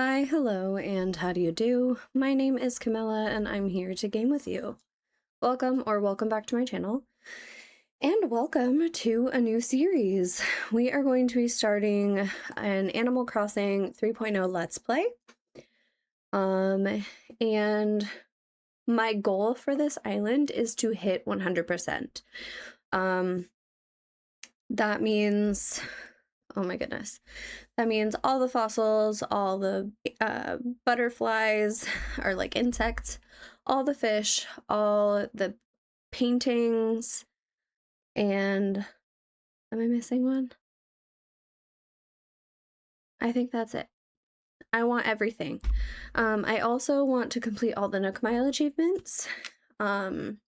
Hi, hello, and how do you do? My name is Camilla, and I'm here to game with you. Welcome back to my channel, and welcome to a new series. We are going to be starting an Animal Crossing 3.0 Let's Play. And my goal for this island is to hit 100%. That means, oh my goodness. That means all the fossils, all the butterflies, or like insects, all the fish, all the paintings, and am I missing one? I think that's it. I want everything. I also want to complete all the Nook Mile achievements, and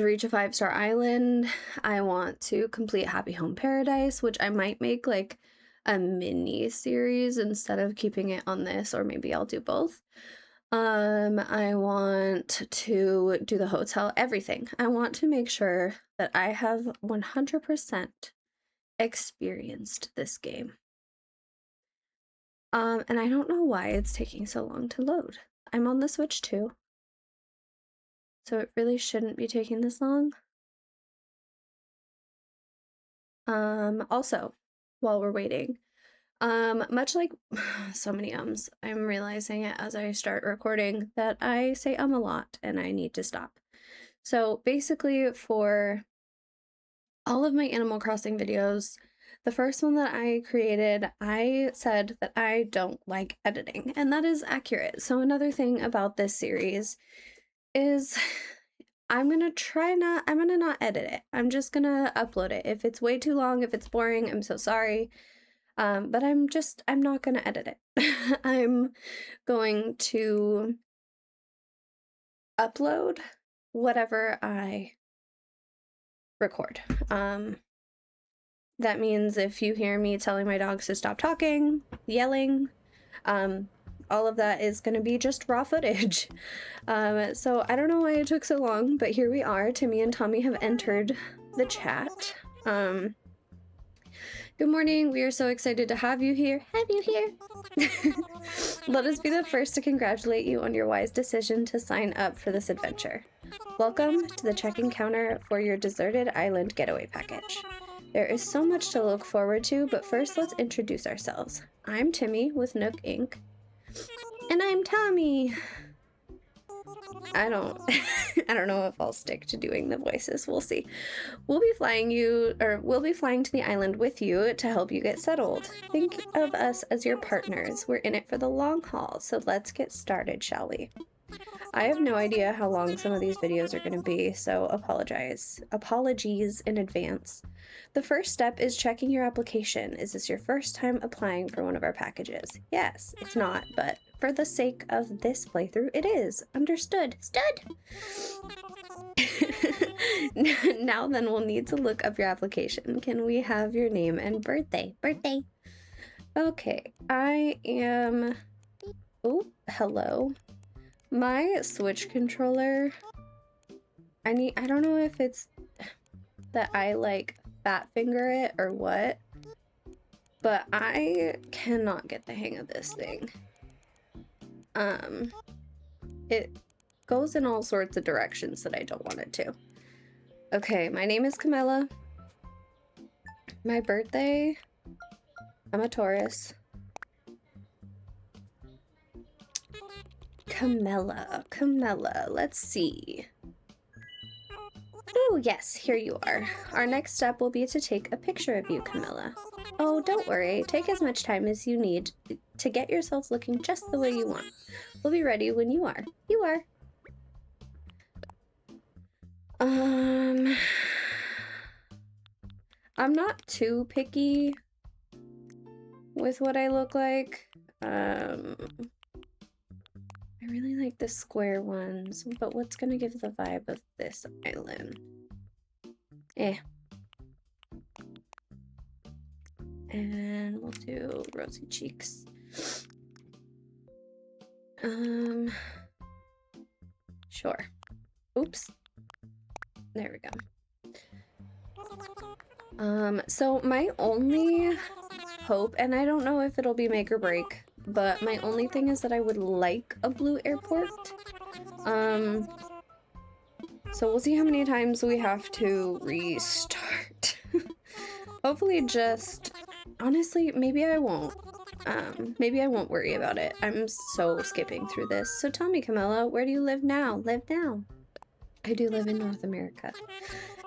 reach a 5-star island. I want to complete Happy Home Paradise, which I might make like a mini series instead of keeping it on this, or maybe I'll do both. I want to do the hotel, everything. I want to make sure that I have 100% experienced this game. And I don't know why it's taking so long to load. I'm on the Switch too, so it really shouldn't be taking this long. Also, while we're waiting, much like so many ums, I'm realizing it as I start recording that I say a lot and I need to stop. So basically, for all of my Animal Crossing videos, the first one that I created, I said that I don't like editing, and that is accurate. So another thing about this series is I'm gonna not edit it. I'm just gonna upload it. If it's way too long, if it's boring, I'm so sorry. But I'm not gonna edit it. I'm going to upload whatever I record. That means if you hear me telling my dogs to stop talking, yelling, all of that is going to be just raw footage. So I don't know why it took so long, but here we are. Timmy and Tommy have entered the chat. Good morning. We are so excited to have you here. Let us be the first to congratulate you on your wise decision to sign up for this adventure. Welcome to the check-in counter for your deserted island getaway package. There is so much to look forward to, but first let's introduce ourselves. I'm Timmy with Nook Inc. And I'm Tommy. I don't know if I'll stick to doing the voices. We'll see. We'll be flying to the island with you to help you get settled. Think of us as your partners. We're in it for the long haul, so let's get started, shall we? I have no idea how long some of these videos are going to be, so apologies in advance. The first step is checking your application. Is this your first time applying for one of our packages? Yes, it's not, but for the sake of this playthrough, it is. Understood. Now then, we'll need to look up your application. Can we have your name and birthday? Okay, I am... Oh, hello. My Switch controller, I don't know if it's that I like fat finger it or what, but I cannot get the hang of this thing. It goes in all sorts of directions that I don't want it to. Okay, my name is Camilla. My birthday, I'm a Taurus. Camilla, let's see. Oh, yes, here you are. Our next step will be to take a picture of you, Camilla. Oh, don't worry. Take as much time as you need to get yourself looking just the way you want. We'll be ready when you are. I'm not too picky with what I look like. I really like the square ones, but what's gonna give the vibe of this island? And we'll do rosy cheeks. Sure. Oops. There we go. So my only hope, and I don't know if it'll be make or break, but my only thing is that I would like a blue airport. So we'll see how many times we have to restart. Hopefully just, honestly, maybe I won't. Maybe I won't worry about it. I'm so skipping through this. So tell me, Camilla, where do you live now? Live now. I do live in North America.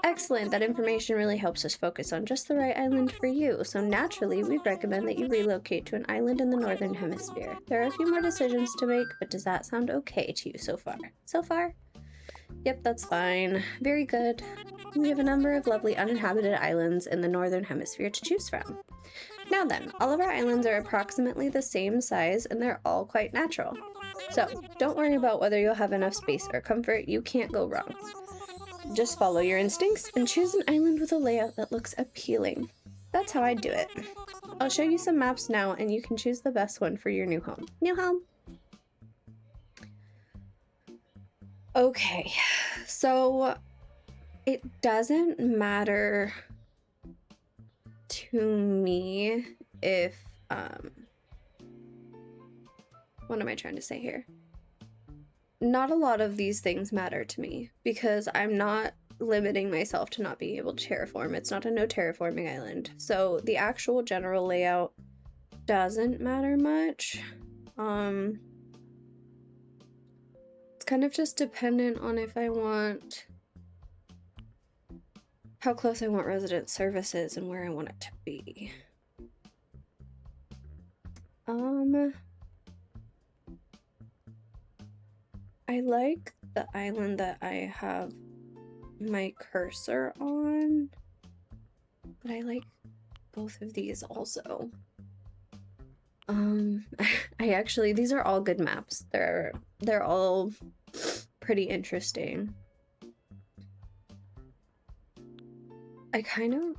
Excellent, that information really helps us focus on just the right island for you, so naturally we'd recommend that you relocate to an island in the Northern Hemisphere. There are a few more decisions to make, but does that sound okay to you so far? So far? Yep, that's fine. Very good. We have a number of lovely uninhabited islands in the Northern Hemisphere to choose from. Now then, all of our islands are approximately the same size and they're all quite natural. So, don't worry about whether you'll have enough space or comfort, you can't go wrong. Just follow your instincts and choose an island with a layout that looks appealing. That's how I do it. I'll show you some maps now and you can choose the best one for your new home. New home! Okay, so it doesn't matter to me if, what am I trying to say here? Not a lot of these things matter to me because I'm not limiting myself to not being able to terraform. It's not a no terraforming island. So the actual general layout doesn't matter much. It's kind of just dependent on if I want, how close I want resident services and where I want it to be. I like the island that I have my cursor on, but I like both of these also. I actually, these are all good maps. They're all pretty interesting. I kind of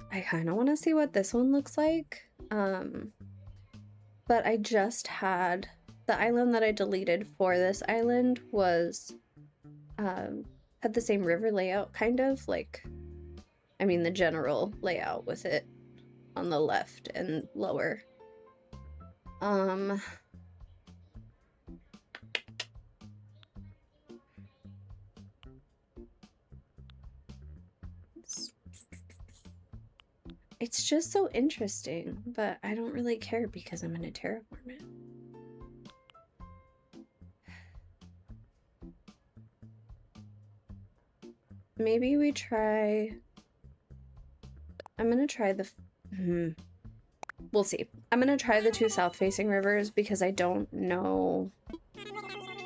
want to see what this one looks like. But I just had the island that I deleted for this island was had the same river layout, kind of like, I mean the general layout with it on the left and lower. It's just so interesting, but I don't really care because I'm gonna terraform it. Maybe we try, I'm gonna try the, we'll see. I'm gonna try the two south-facing rivers because I don't know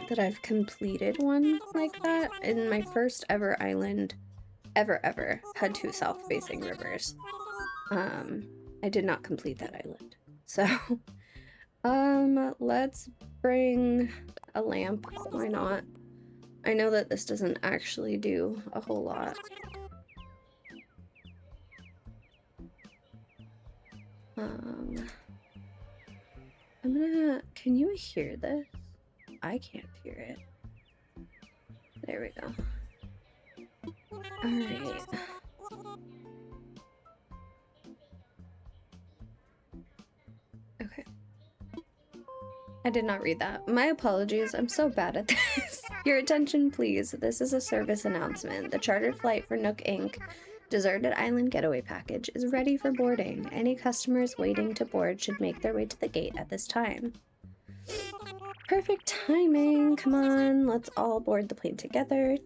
that I've completed one like that. In my first ever island, ever had two south-facing rivers. I did not complete that island. So, let's bring a lamp. Why not? I know that this doesn't actually do a whole lot. I'm gonna, can you hear this? I can't hear it. There we go. Alright. Okay. I did not read that. My apologies, I'm so bad at this. Your attention please, this is a service announcement. The chartered flight for Nook Inc. Deserted Island Getaway Package is ready for boarding. Any customers waiting to board should make their way to the gate at this time. Perfect timing, come on, let's all board the plane together.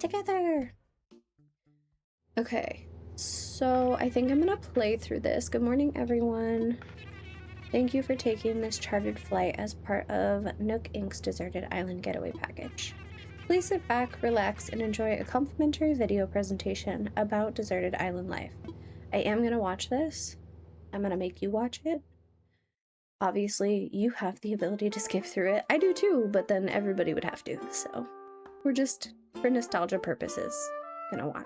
Okay, so I think I'm gonna play through this. Good morning, everyone. Thank you for taking this chartered flight as part of Nook Inc.'s Deserted Island Getaway Package. Please sit back, relax, and enjoy a complimentary video presentation about deserted island life. I am going to watch this. I'm going to make you watch it. Obviously, you have the ability to skip through it. I do too, but then everybody would have to, so we're just, for nostalgia purposes, gonna watch.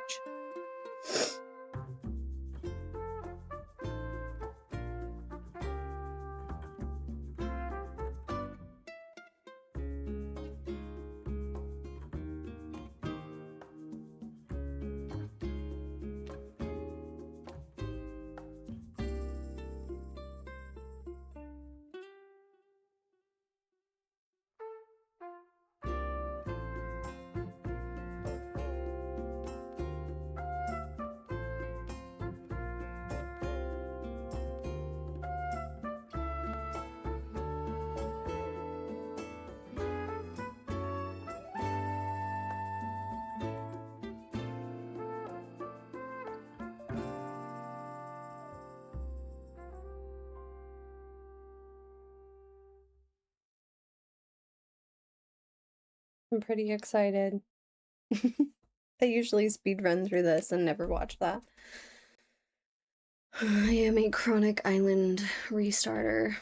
I'm pretty excited. I usually speed run through this and never watch that. I am a chronic island restarter.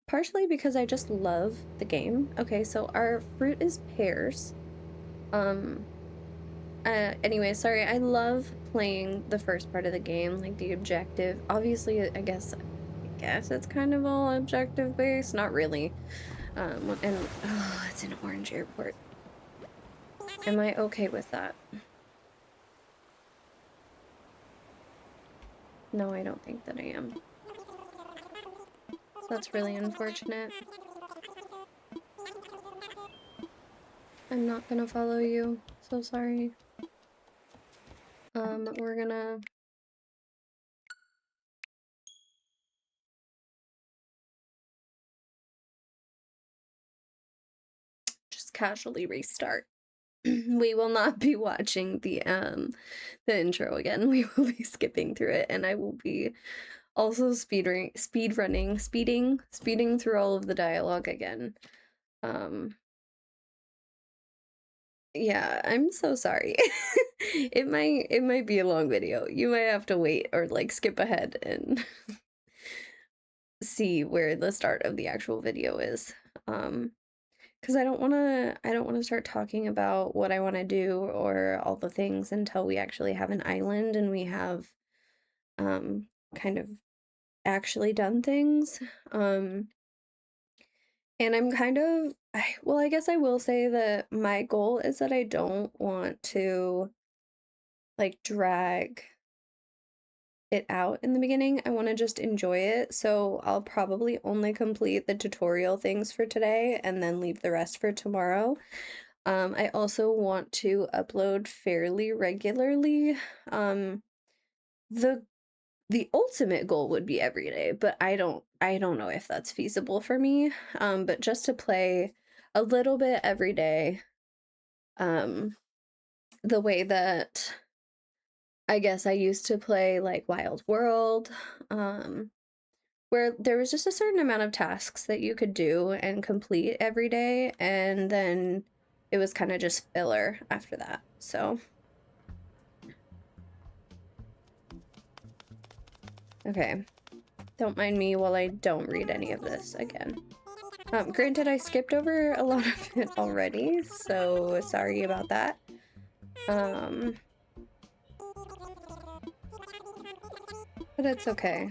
Partially because I just love the game. Okay, so our fruit is pears. Anyway, sorry, I love playing the first part of the game, like the objective. Obviously, I guess it's kind of all objective based, not really. And oh, it's an orange airport. Am I okay with that? No, I don't think that I am. That's really unfortunate. I'm not gonna follow you. So sorry. We're gonna... just casually restart. We will not be watching the intro again. We will be skipping through it, and I will be also speeding through all of the dialogue again. Yeah, I'm so sorry. It might be a long video. You might have to wait or like skip ahead and see where the start of the actual video is. Because I don't want to start talking about what I want to do or all the things until we actually have an island and we have kind of actually done things. And I'm kind of, well, I guess I will say that my goal is that I don't want to like drag it out in the beginning. I want to just enjoy it. So I'll probably only complete the tutorial things for today and then leave the rest for tomorrow. I also want to upload fairly regularly. The ultimate goal would be every day, but I don't know if that's feasible for me. But just to play a little bit every day, the way that I guess I used to play like Wild World, where there was just a certain amount of tasks that you could do and complete every day, and then it was kind of just filler after that. So okay, don't mind me while I don't read any of this again. Granted, I skipped over a lot of it already, so sorry about that. But it's okay.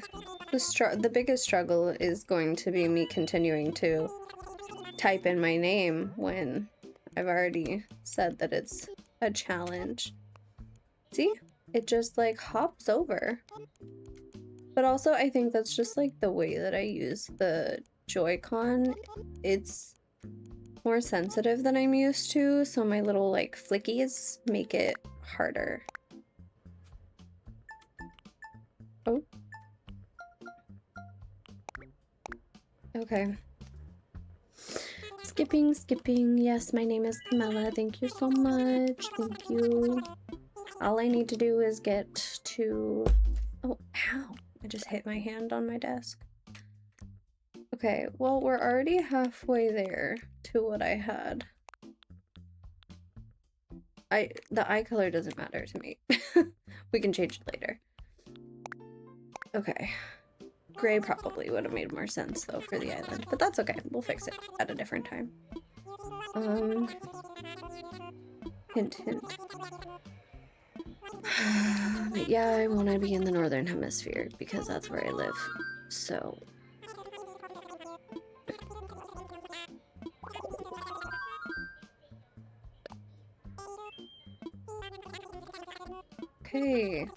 The biggest struggle is going to be me continuing to type in my name when I've already said that it's a challenge. See? It just like hops over. But also I think that's just like the way that I use the Joy-Con. It's more sensitive than I'm used to, so my little like flickies make it harder. Oh. Okay. Skipping. Yes, my name is Camilla. Thank you so much. Thank you. All I need to do is get to... Oh, ow. I just hit my hand on my desk. Okay, well, we're already halfway there to what I had. The eye color doesn't matter to me. We can change it later. Okay. Gray probably would have made more sense, though, for the island. But that's okay. We'll fix it at a different time. Hint, hint. But yeah, I want to be in the Northern Hemisphere because that's where I live. So... Okay.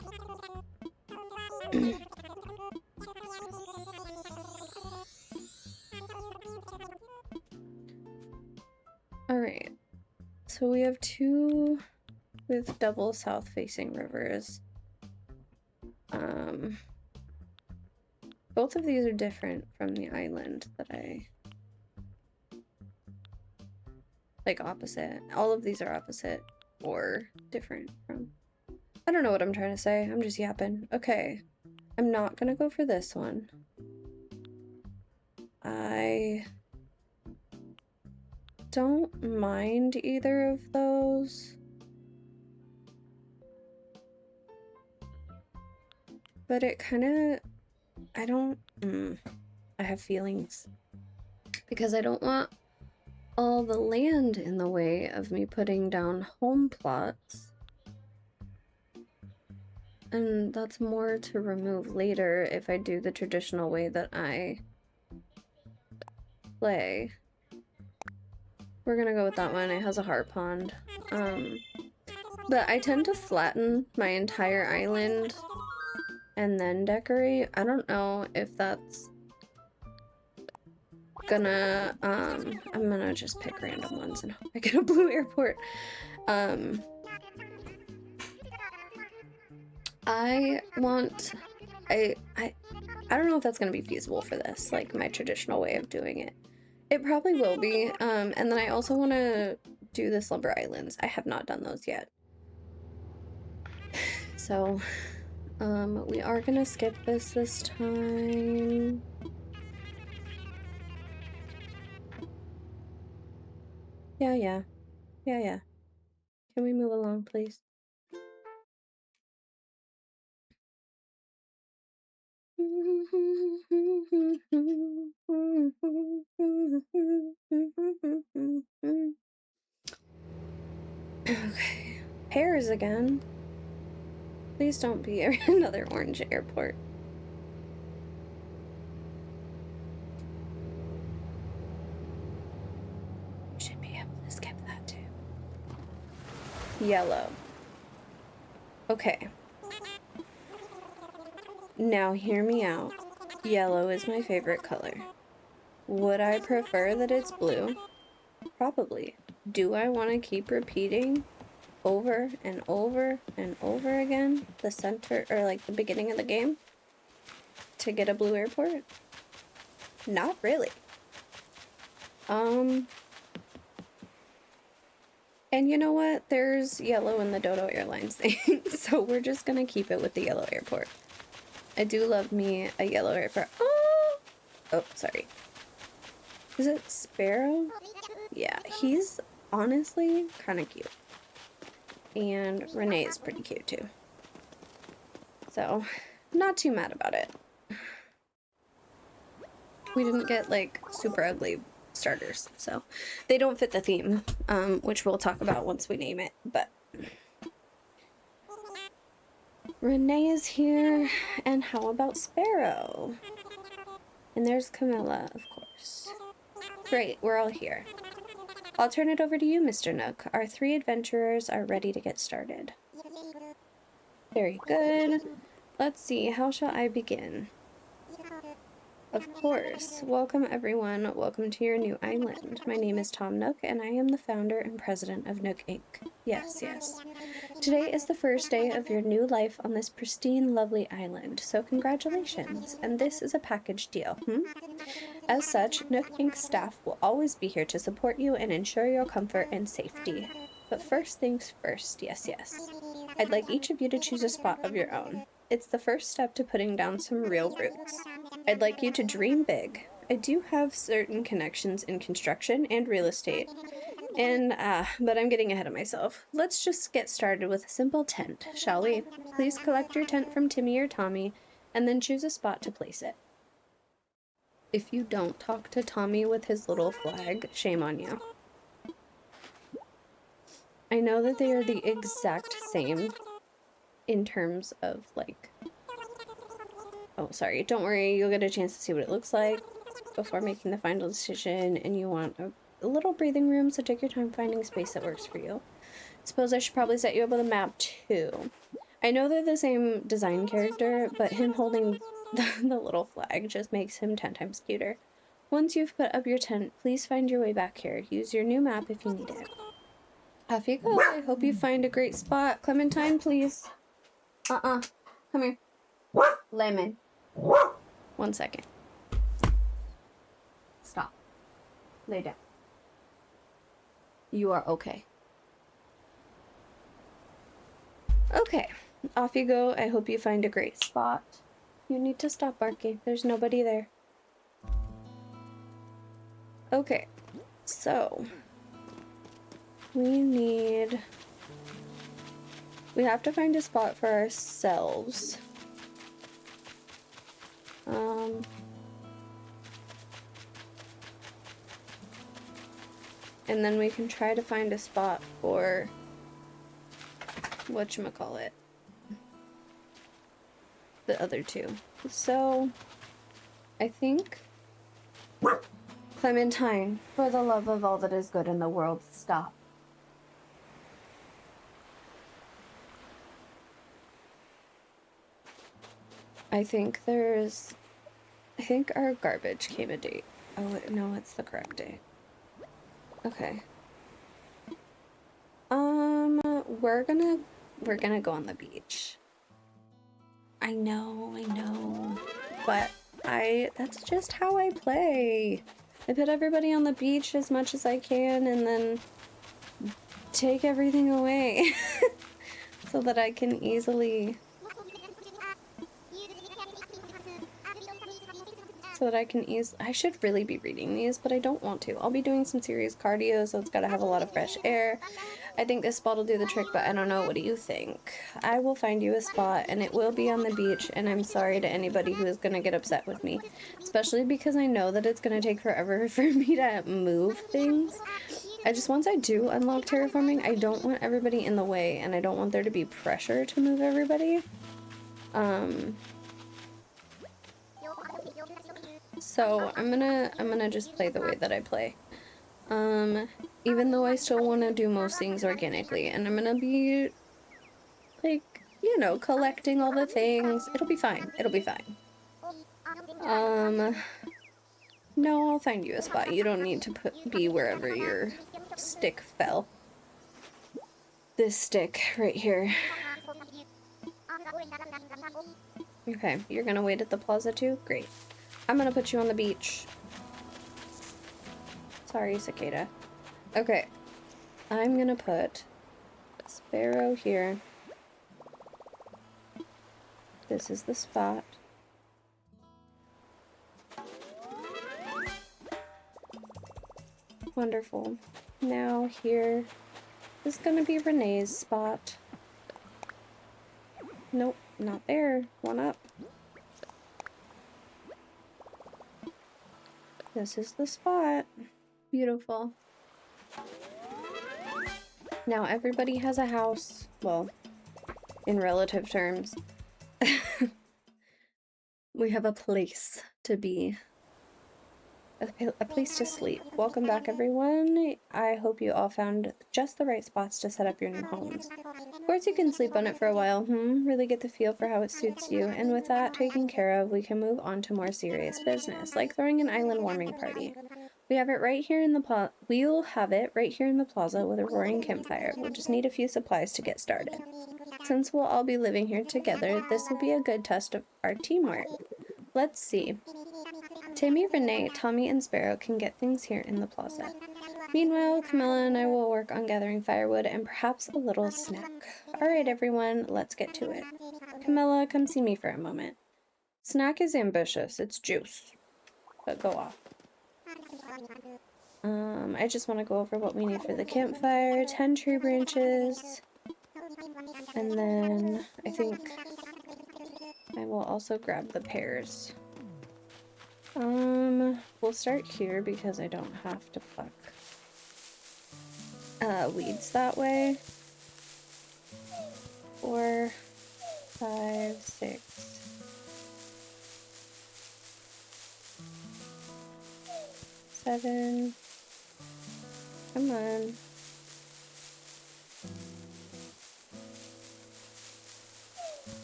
Alright. So we have two with double south-facing rivers. Both of these are different from the island that I... like opposite. All of these are opposite or different from... I don't know what I'm trying to say. I'm just yapping. Okay. I'm not gonna go for this one. don't mind either of those. But it kind of, I don't, I have feelings. Because I don't want all the land in the way of me putting down home plots. And that's more to remove later if I do the traditional way that I play. We're gonna go with that one. It has a heart pond. But I tend to flatten my entire island and then decorate. I don't know if that's gonna, I'm gonna just pick random ones and hope I get a blue airport. I don't know if that's gonna be feasible for this, like my traditional way of doing it. It probably will be, and then I also want to do the Slumber Islands. I have not done those yet. So, we are gonna skip this time. Yeah. Can we move along, please? Okay. Pears again. Please don't be another orange airport. Should be able to skip that too. Yellow. Okay. Now hear me out. Yellow is my favorite color. Would I prefer that it's blue? Probably. Do I want to keep repeating over and over and over again the center, or like the beginning of the game to get a blue airport? Not really. And you know what? There's yellow in the Dodo Airlines thing, so we're just gonna keep it with the yellow airport. I do love me a yellow airport. Oh, sorry. Is it Sparrow? Yeah, he's honestly kind of cute. And Renee is pretty cute too. So, not too mad about it. We didn't get like super ugly starters, so they don't fit the theme, which we'll talk about once we name it, but Renee is here, and how about Sparrow? And there's Camilla, of course. Great, we're all here. I'll turn it over to you, Mr. Nook. Our 3 adventurers are ready to get started. Very good. Let's see, how shall I begin? Of course. Welcome, everyone. Welcome to your new island. My name is Tom Nook, and I am the founder and president of Nook Inc. Yes. Today is the first day of your new life on this pristine, lovely island, so congratulations. And this is a package deal, As such, Nook Inc. staff will always be here to support you and ensure your comfort and safety. But first things first, yes. I'd like each of you to choose a spot of your own. It's the first step to putting down some real roots. I'd like you to dream big. I do have certain connections in construction and real estate, but I'm getting ahead of myself. Let's just get started with a simple tent, shall we? Please collect your tent from Timmy or Tommy, and then choose a spot to place it. If you don't talk to Tommy with his little flag, shame on you. I know that they are the exact same in terms of, like... Oh, sorry. Don't worry. You'll get a chance to see what it looks like before making the final decision, and you want a little breathing room, so take your time finding space that works for you. Suppose I should probably set you up with a map, too. I know they're the same design character, but him holding the little flag just makes him 10 times cuter. Once you've put up your tent, please find your way back here. Use your new map if you need it. Off you go. I hope you find a great spot. Clementine, please. Come here. Lemon. 1 second. Stop. Lay down. You are okay. Okay. Off you go. I hope you find a great spot. You need to stop barking. There's nobody there. Okay. So, we have to find a spot for ourselves. And then we can try to find a spot for whatchamacallit, the other two. So I think, Clementine, for the love of all that is good in the world, stop. I think our garbage came a date. Oh, no, it's the correct date. Okay. We're gonna go on the beach. I know, but that's just how I play. I put everybody on the beach as much as I can and then take everything away so that I can easily I should really be reading these, but I don't want to. I'll be doing some serious cardio, so it's gotta have a lot of fresh air. I think this spot will do the trick, but I don't know. What do you think? I will find you a spot, and it will be on the beach, and I'm sorry to anybody who is gonna get upset with me, especially because I know that it's gonna take forever for me to move things. Once I do unlock terraforming, I don't want everybody in the way, and I don't want there to be pressure to move everybody. So I'm gonna just play the way that I play. Even though I still want to do most things organically, and I'm gonna be, like, you know, collecting all the things. It'll be fine. It'll be fine. No, I'll find you a spot. You don't need to be wherever your stick fell. This stick right here. Okay, you're gonna wait at the plaza too? Great. I'm gonna put you on the beach. Sorry, cicada. Okay. I'm gonna put Sparrow here. This is the spot. Wonderful. Now here is gonna be Renee's spot. Nope, not there. One up. This is the spot. Beautiful. Now everybody has a house. Well, in relative terms. We have a place to be. A place to sleep. Welcome back, everyone. I hope you all found just the right spots to set up your new homes. Of course, you can sleep on it for a while, really get the feel for how it suits you, and with that taken care of, we can move on to more serious business, like throwing an island warming party. We'll have it right here in the plaza with a roaring campfire. We'll just need a few supplies to get started. Since we'll all be living here together, this will be a good test of our teamwork. Let's see. Timmy, Renee, Tommy, and Sparrow can get things here in the plaza. Meanwhile, Camilla and I will work on gathering firewood and perhaps a little snack. Alright, everyone, let's get to it. Camilla, come see me for a moment. Snack is ambitious. It's juice. But go off. I just want to go over what we need for the campfire. 10 tree branches. And then I think I will also grab the pears. We'll start here because I don't have to pluck weeds that way. 4, 5, 6, 7. Come on.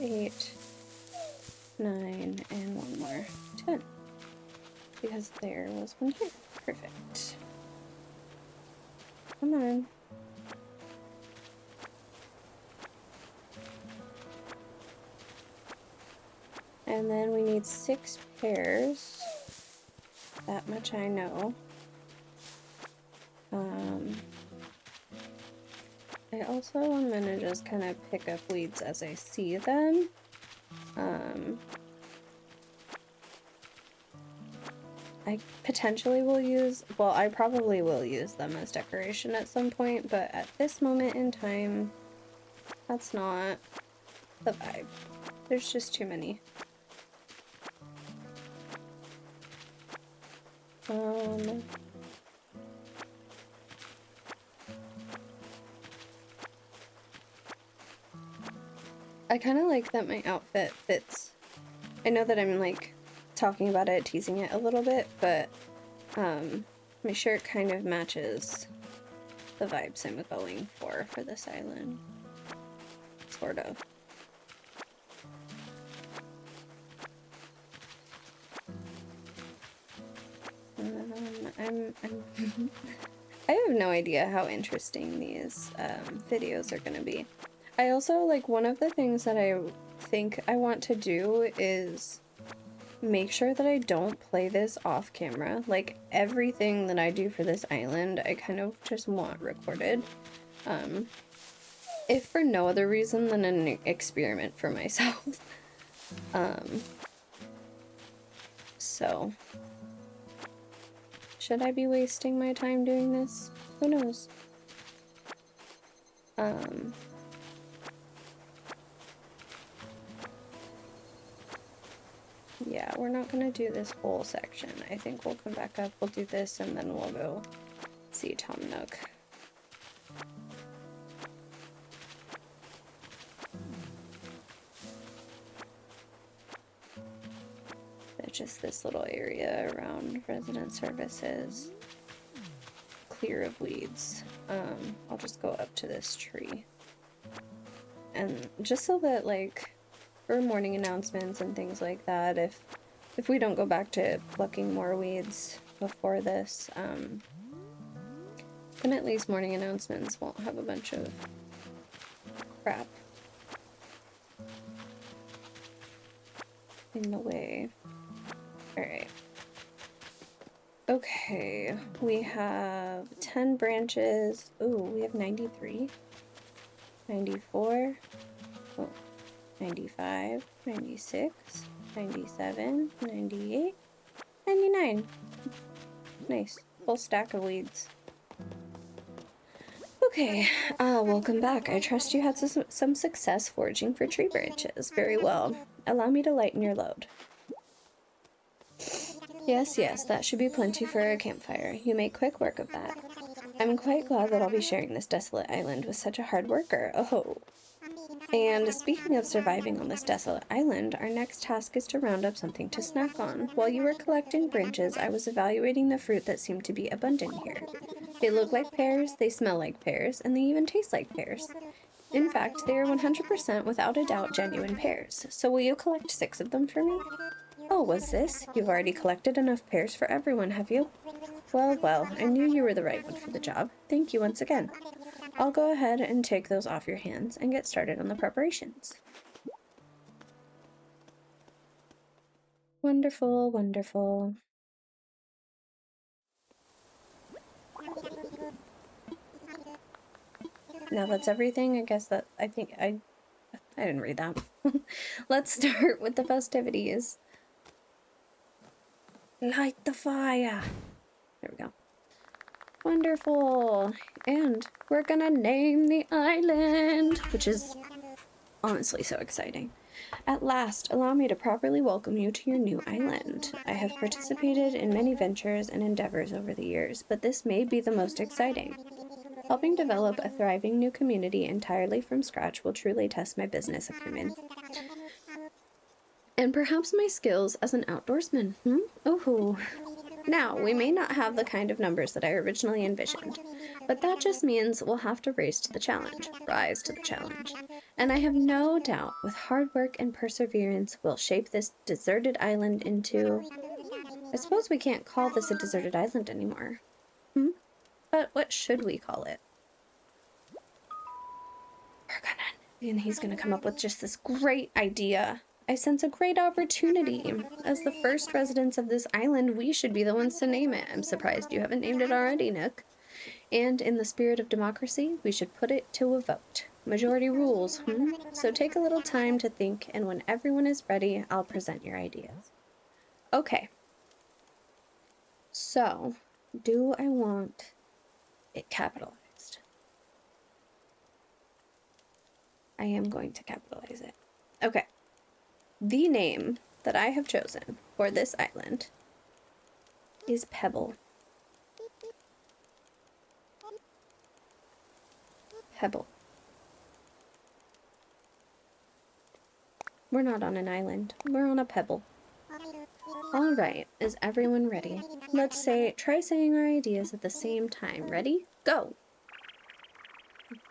8, 9, and one more. 10. Because there was one here. Perfect. Come on. And then we need 6 pears. That much I know. I also am gonna just kind of pick up weeds as I see them. I potentially will use, well, I probably will use them as decoration at some point, but at this moment in time, that's not the vibe. There's just too many. I kind of like that my outfit fits. I know that I'm like talking about it, teasing it a little bit, but my shirt kind of matches the vibes I'm going for this island. Sort of. I have no idea how interesting these videos are gonna be. I also, like, one of the things that I think I want to do is make sure that I don't play this off camera. Like, everything that I do for this island, I kind of just want recorded. If for no other reason than an experiment for myself. So, should I be wasting my time doing this? Who knows? Yeah, we're not gonna do this whole section. I think we'll come back up, we'll do this, and then we'll go see Tom Nook. There's just this little area around resident services, clear of weeds. I'll just go up to this tree. And just so that, like, for morning announcements and things like that, if we don't go back to plucking more weeds before this, then at least morning announcements won't have a bunch of crap in the way. Alright. Okay, we have 10 branches. Ooh, we have 93. 94. Oh, 95. 96. 97. 98. 99. Nice. Full stack of weeds. Okay, welcome back. I trust you had some success foraging for tree branches. Very well. Allow me to lighten your load. Yes, that should be plenty for a campfire. You make quick work of that. I'm quite glad that I'll be sharing this desolate island with such a hard worker. Oh. And speaking of surviving on this desolate island, our next task is to round up something to snack on. While you were collecting branches, I was evaluating the fruit that seemed to be abundant here. They look like pears, they smell like pears, and they even taste like pears. In fact, they are 100% without a doubt genuine pears. So will you collect 6 of them for me? Oh, was this? You've already collected enough pears for everyone, have you? Well, I knew you were the right one for the job. Thank you once again. I'll go ahead and take those off your hands and get started on the preparations. Wonderful, wonderful. Now that's everything. I guess that, I didn't read that. Let's start with the festivities. Light the fire. There we go. Wonderful. And we're gonna name the island, which is honestly so exciting. At last, allow me to properly welcome you to your new island. I have participated in many ventures and endeavors over the years, but this may be the most exciting. Helping develop a thriving new community entirely from scratch will truly test my business acumen. And perhaps my skills as an outdoorsman, Oh. Now, we may not have the kind of numbers that I originally envisioned, but that just means we'll have to rise to the challenge. And I have no doubt, with hard work and perseverance, we'll shape this deserted island into... I suppose we can't call this a deserted island anymore. But what should we call it? And he's gonna come up with just this great idea. I sense a great opportunity. As the first residents of this island, we should be the ones to name it. I'm surprised you haven't named it already, Nook. And in the spirit of democracy, we should put it to a vote. Majority rules, So take a little time to think, and when everyone is ready, I'll present your ideas. Okay. So, do I want it capitalized? I am going to capitalize it. Okay. The name that I have chosen for this island is Pebble. Pebble. We're not on an island. We're on a pebble. All right, is everyone ready? Let's try saying our ideas at the same time. Ready? Go!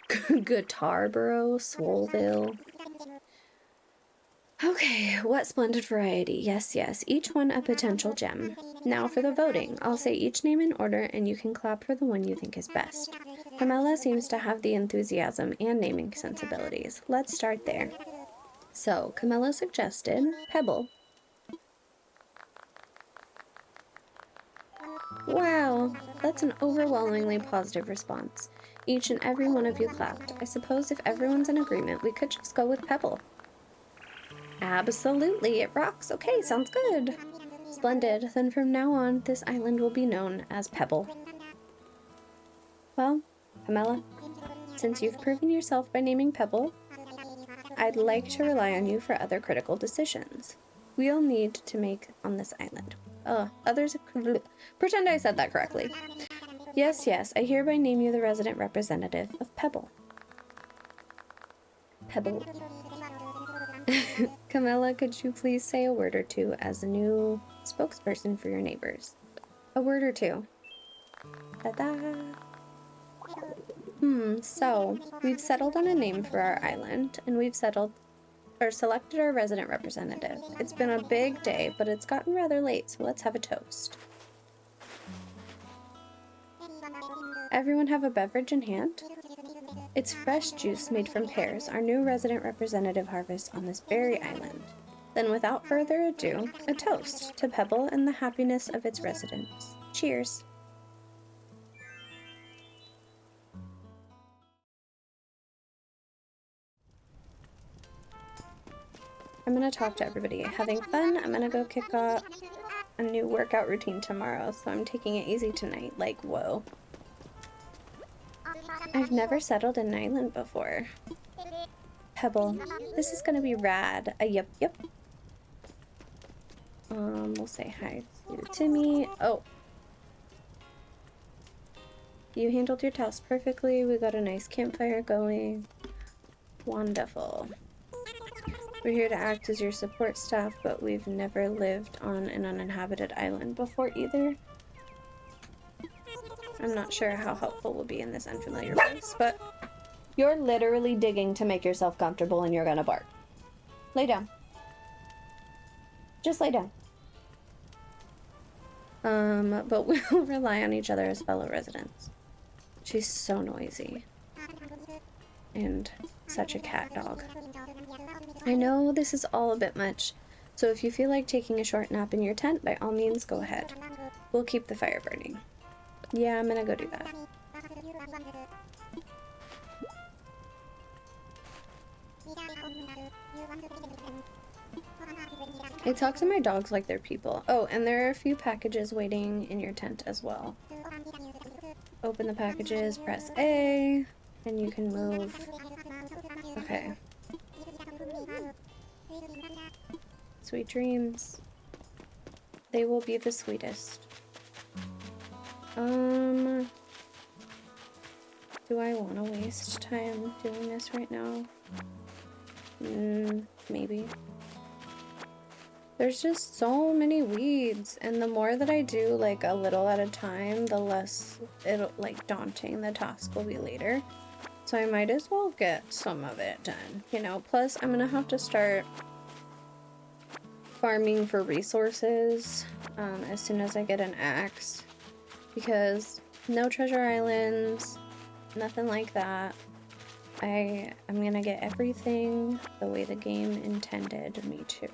Guitarboro, Swoleville. Okay, what splendid variety. Yes, yes, each one a potential gem. Now for the voting. I'll say each name in order and you can clap for the one you think is best. Camilla seems to have the enthusiasm and naming sensibilities. Let's start there. So, Camilla suggested Pebble. Wow, that's an overwhelmingly positive response. Each and every one of you clapped. I suppose if everyone's in agreement, we could just go with Pebble. Absolutely, it rocks. Okay, sounds good. Splendid. Then from now on, this island will be known as Pebble. Well, Camilla, since you've proven yourself by naming Pebble, I'd like to rely on you for other critical decisions we'll need to make on this island. Pretend I said that correctly. Yes, yes, I hereby name you the resident representative of Pebble. Pebble. Camilla, could you please say a word or two as the new spokesperson for your neighbors? A word or two. Ta-da! So we've settled on a name for our island, and we've selected our resident representative. It's been a big day, but it's gotten rather late, so let's have a toast. Everyone have a beverage in hand? It's fresh juice made from pears, our new resident representative harvest on this very island. Then without further ado, a toast to Pebble and the happiness of its residents. Cheers! I'm gonna talk to everybody. Having fun. I'm gonna go kick off a new workout routine tomorrow, so I'm taking it easy tonight. Like, whoa. I've never settled in an island before. Pebble. This is gonna be rad. Yep. We'll say hi to Timmy. Oh. You handled your task perfectly. We got a nice campfire going. Wonderful. We're here to act as your support staff, but we've never lived on an uninhabited island before either. I'm not sure how helpful we'll be in this unfamiliar place, but you're literally digging to make yourself comfortable and you're gonna bark. Lay down. Just lay down. But we'll rely on each other as fellow residents. She's so noisy. And such a cat dog. I know this is all a bit much, so if you feel like taking a short nap in your tent, by all means go ahead. We'll keep the fire burning. Yeah, I'm gonna go do that. I talk to my dogs like they're people. Oh, and there are a few packages waiting in your tent as well. Open the packages, press A, and you can move. Okay. Sweet dreams. They will be the sweetest. Do I want to waste time doing this right now? Maybe. There's just so many weeds, and the more that I do like a little at a time, the less daunting the task will be later. So I might as well get some of it done, you know. Plus I'm gonna have to start farming for resources as soon as I get an axe, because no treasure islands, nothing like that. I'm gonna get everything the way the game intended me to.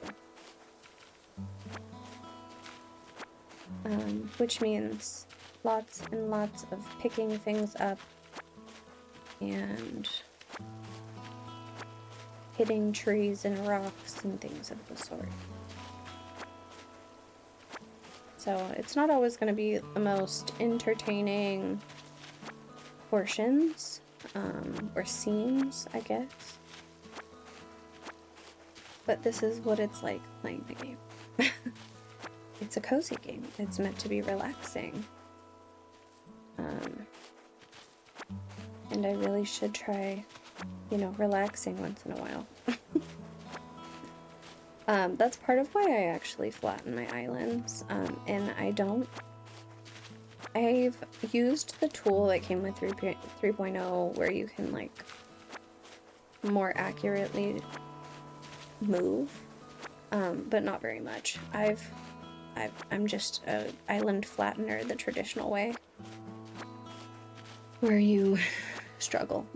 Which means lots and lots of picking things up and hitting trees and rocks and things of the sort. So it's not always going to be the most entertaining portions, or scenes, I guess. But this is what it's like playing the game. It's a cozy game. It's meant to be relaxing. And I really should try, you know, relaxing once in a while. That's part of why I actually flatten my islands. And I've used the tool that came with 3.0 where you can like more accurately move, but not very much. I'm just a island flattener the traditional way, where you struggle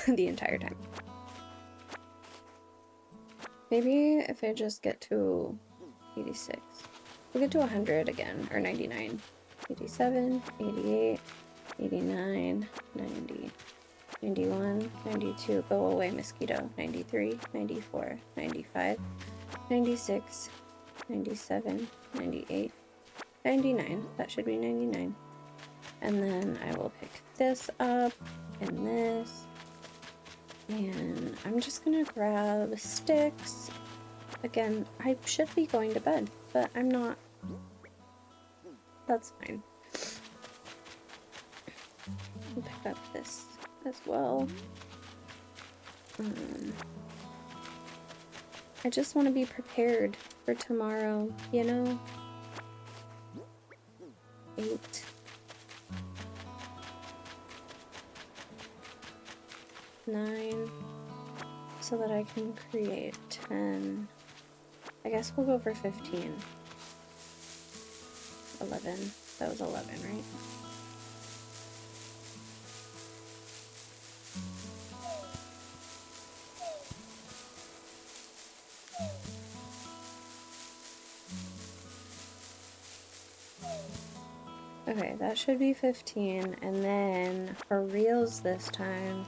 the entire time. Maybe if I just get to 86, we'll get to 100 again, or 99, 87, 88, 89, 90, 91, 92, go away mosquito, 93, 94, 95, 96, 97, 98, 99, that should be 99. And then I will pick this up and this. And I'm just gonna grab sticks. Again, I should be going to bed, but I'm not. That's fine. I'll pick up this as well. I just want to be prepared for tomorrow, you know? 8. 9, so that I can create 10. I guess we'll go for 15. 11. That was 11, right? Okay, that should be 15, and then for reals this time,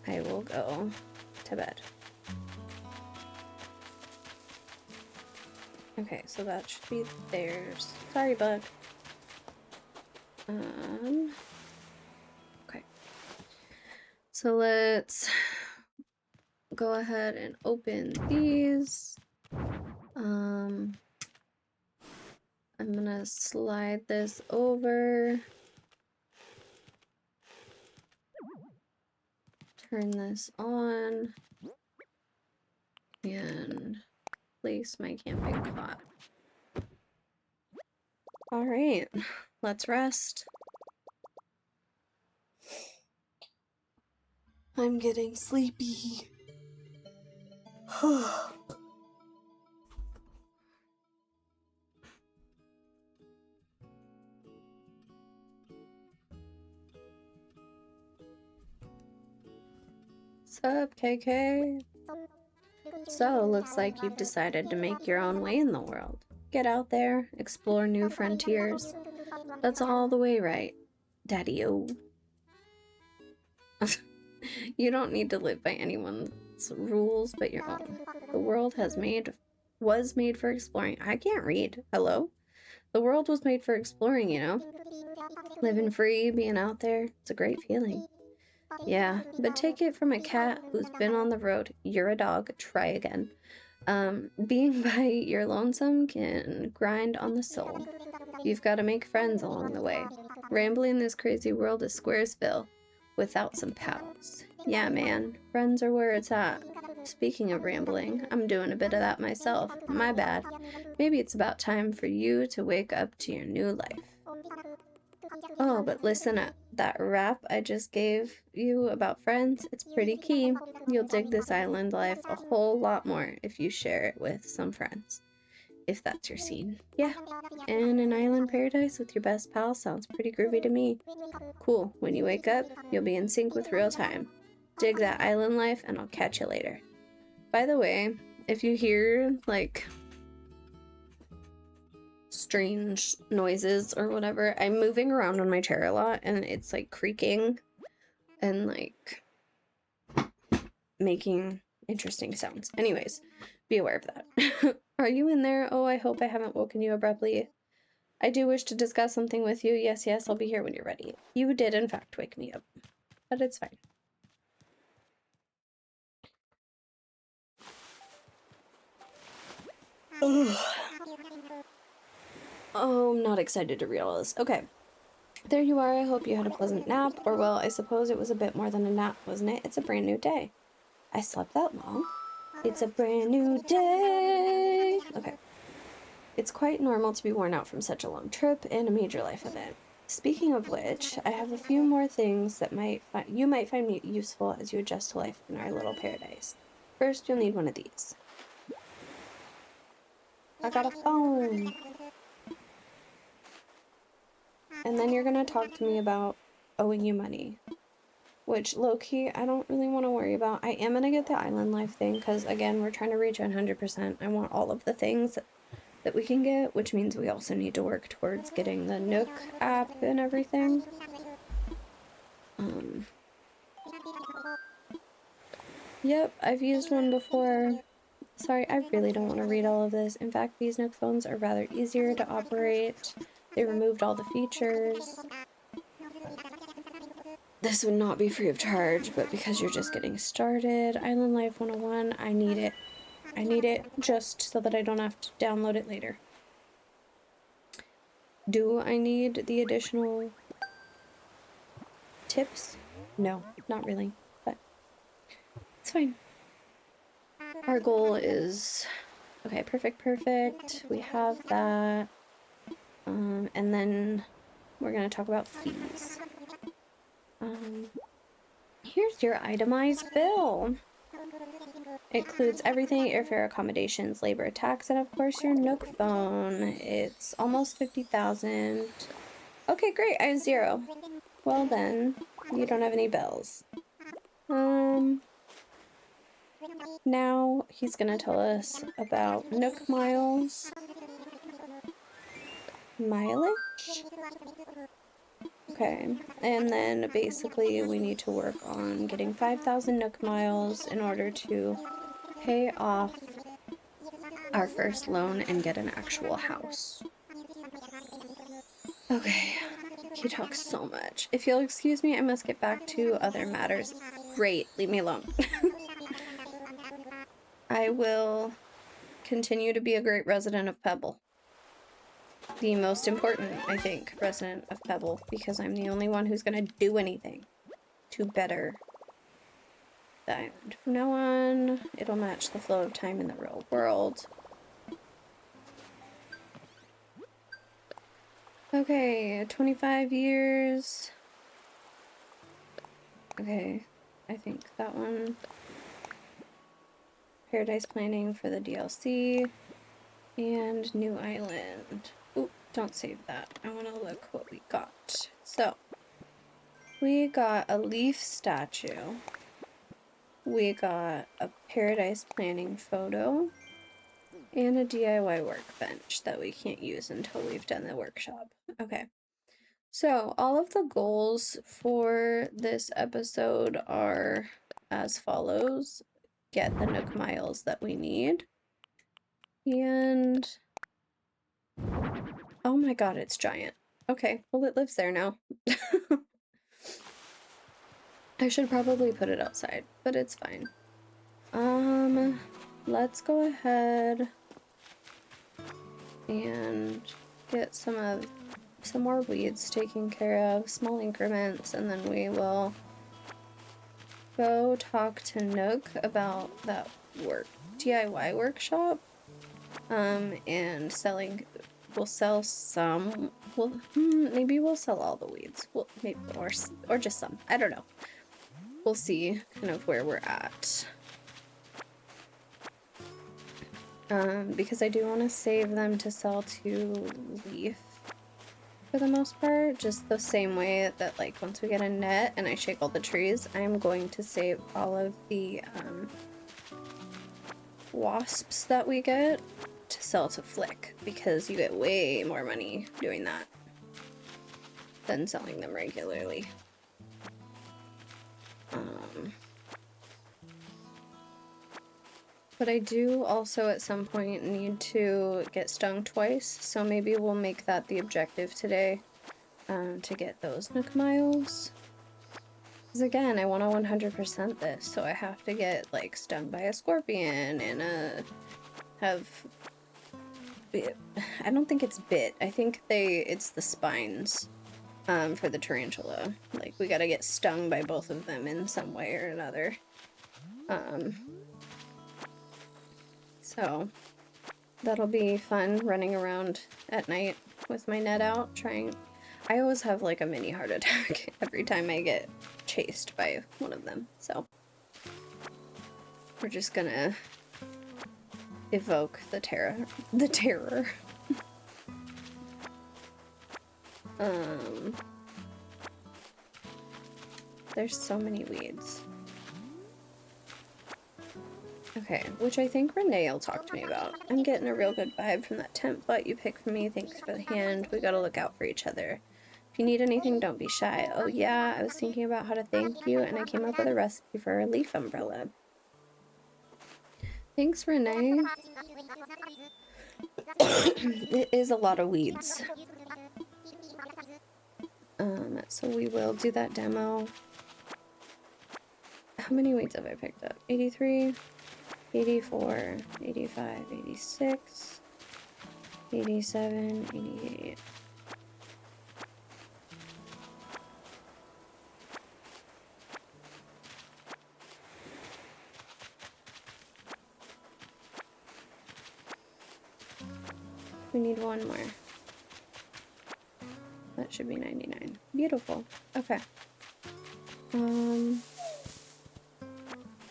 I will go to bed. Okay, so that should be theirs. Sorry, bug. Okay. So let's go ahead and open these. I'm gonna slide this over. Turn this on. And place my camping cot. Alright, let's rest. I'm getting sleepy. Sup, KK? So, looks like you've decided to make your own way in the world. Get out there, explore new frontiers. That's all the way right, Daddy-o. You don't need to live by anyone's rules but your own. The world was made for exploring. I can't read. Hello? The world was made for exploring, you know? Living free, being out there, it's a great feeling. Yeah, but take it from a cat who's been on the road. You're a dog, try again. Being by your lonesome can grind on the soul. You've got to make friends along the way. Rambling this crazy world is Squaresville without some pals. Yeah, man, friends are where it's at. Speaking of rambling, I'm doing a bit of that myself. My bad. Maybe it's about time for you to wake up to your new life. Oh, but listen up. That rap I just gave you about friends, it's pretty key. You'll dig this island life a whole lot more if you share it with some friends. If that's your scene. Yeah, and an island paradise with your best pal sounds pretty groovy to me. Cool, when you wake up, you'll be in sync with real time. Dig that island life, and I'll catch you later. By the way, if you hear, like, strange noises or whatever, I'm moving around on my chair a lot, and it's, like, creaking and, like, making interesting sounds. Anyways, be aware of that. Are you in there? Oh, I hope I haven't woken you abruptly. I do wish to discuss something with you. Yes, yes, I'll be here when you're ready. You did, in fact, wake me up. But it's fine. Ugh. Oh, I'm not excited to read all this. Okay. There you are. I hope you had a pleasant nap. Or, well, I suppose it was a bit more than a nap, wasn't it? It's a brand new day. I slept that long. It's a brand new day. Okay. It's quite normal to be worn out from such a long trip and a major life event. Speaking of which, I have a few more things that you might find useful as you adjust to life in our little paradise. First, you'll need one of these. I got a phone. And then you're gonna talk to me about owing you money. Which, low-key, I don't really want to worry about. I am gonna get the island life thing, because, again, we're trying to reach 100%. I want all of the things that we can get, which means we also need to work towards getting the Nook app and everything. Yep, I've used one before. Sorry, I really don't want to read all of this. In fact, these Nook phones are rather easier to operate. They removed all the features. This would not be free of charge, but because you're just getting started, Island Life 101, I need it. I need it just so that I don't have to download it later. Do I need the additional tips? No, not really, but it's fine. Our goal is, okay, perfect. We have that. And then we're gonna talk about fees. Here's your itemized bill. It includes everything: airfare, accommodations, labor, tax, and of course your Nook phone. It's almost 50,000. Okay, great, I have 0. Well then, you don't have any bills. Now he's gonna tell us about Nook miles. Mileage? Okay, and then basically we need to work on getting 5,000 Nook miles in order to pay off our first loan and get an actual house. Okay, he talks so much. If you'll excuse me, I must get back to other matters. Great, leave me alone. I will continue to be a great resident of Pebble. The most important, I think, resident of Pebble, because I'm the only one who's gonna do anything to better the island. From now on, it'll match the flow of time in the real world. Okay, 25 years. Okay, I think that one. Paradise planning for the DLC. And New Island. Oop, don't save that. I want to look what we got. So, we got a leaf statue. We got a paradise planning photo. And a DIY workbench that we can't use until we've done the workshop. Okay. So, all of the goals for this episode are as follows. Get the Nook miles that we need. And oh my god, it's giant. Okay, well it lives there now. I should probably put it outside, but it's fine. Let's go ahead and get some more weeds taken care of, small increments, and then we will go talk to Nook about that DIY workshop. And selling, we'll sell some, maybe we'll sell all the weeds, maybe, or just some, I don't know. We'll see kind of where we're at. Because I do want to save them to sell to Leaf for the most part, just the same way that, like, once we get a net and I shake all the trees, I'm going to save all of the, wasps that we get to sell to Flick, because you get way more money doing that than selling them regularly. But I do also at some point need to get stung twice, so maybe we'll make that the objective today, to get those Nook Miles. Because again, I want to 100% this, so I have to get, like, stung by a scorpion and have... I don't think it's bit. I think it's the spines, for the tarantula. Like, we gotta get stung by both of them in some way or another. So that'll be fun, running around at night with my net out, trying... I always have like a mini heart attack every time I get chased by one of them, so we're just gonna evoke the terror. There's so many weeds. Okay, which I think Renee will talk to me about. I'm getting a real good vibe from that tent butt you picked for me. Thanks for the hand. We gotta look out for each other. If you need anything, don't be shy. Oh yeah, I was thinking about how to thank you, and I came up with a recipe for a leaf umbrella. Thanks, Renee. It is a lot of weeds. So we will do that demo. How many weeds have I picked up? 83, 84, 85, 86, 87, 88. We need one more. That should be 99. Beautiful. Okay.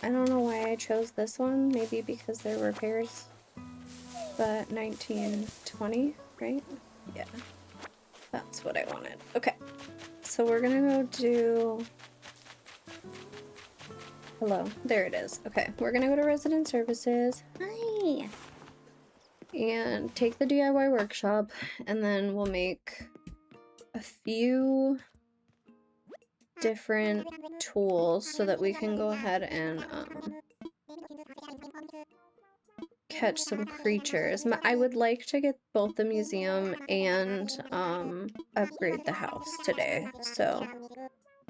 I don't know why I chose this one. Maybe because there were repairs. But 1920, right? Yeah. That's what I wanted. Okay. So we're gonna go do... Hello. There it is. Okay. We're gonna go to Resident Services. Hi! And take the DIY workshop, and then we'll make a few different tools so that we can go ahead and catch some creatures. I would like to get both the museum and upgrade the house today, so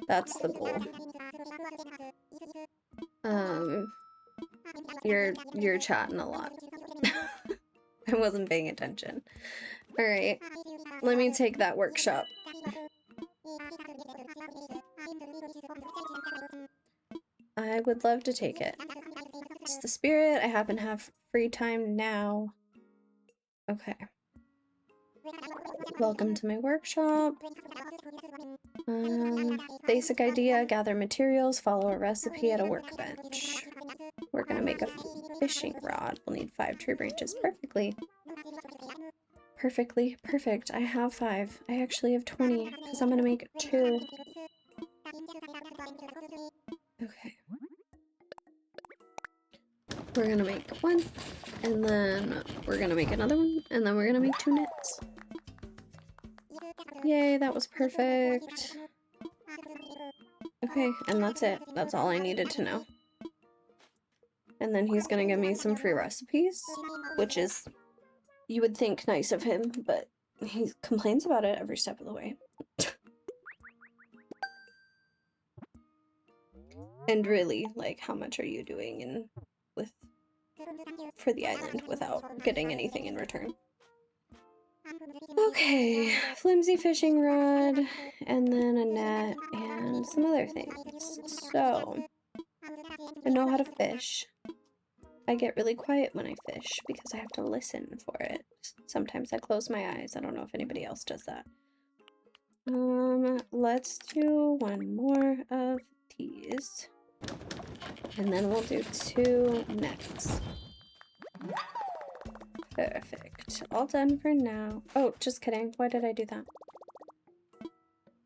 that's the goal. You're chatting a lot. I wasn't paying attention. Alright, let me take that workshop. I would love to take it. It's the spirit. I happen to have free time now. Okay. Welcome to my workshop. Basic idea, gather materials, follow a recipe at a workbench. We're gonna make a fishing rod. We'll need 5 tree branches. Perfect. I have 5. I actually have 20, because I'm gonna make 2. Okay. We're gonna make 1, and then we're gonna make another one, and then we're gonna make 2 nets. Yay, that was perfect. Okay, and that's it. That's all I needed to know. And then he's gonna give me some free recipes, which is, you would think, nice of him, but he complains about it every step of the way. And really, like, how much are you doing for the island without getting anything in return? Okay, flimsy fishing rod, and then a net, and some other things. So, I know how to fish. I get really quiet when I fish because I have to listen for it. Sometimes I close my eyes. I don't know if anybody else does that. Let's do 1 more of these. And then we'll do 2 nets. Perfect. All done for now. Oh, just kidding. Why did I do that?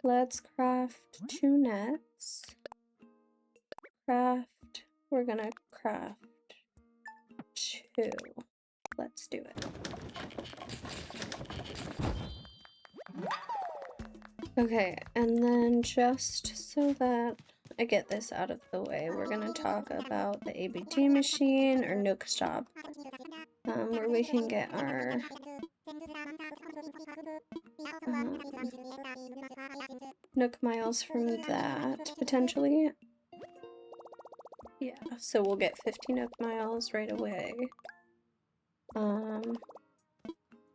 Let's craft 2 nets. We're gonna craft 2. Let's do it. Okay, and then just so that I get this out of the way, we're gonna talk about the ABG machine, or Nook Shop, where we can get our Nook miles from that, potentially. Yeah, so we'll get 50 Nook miles right away.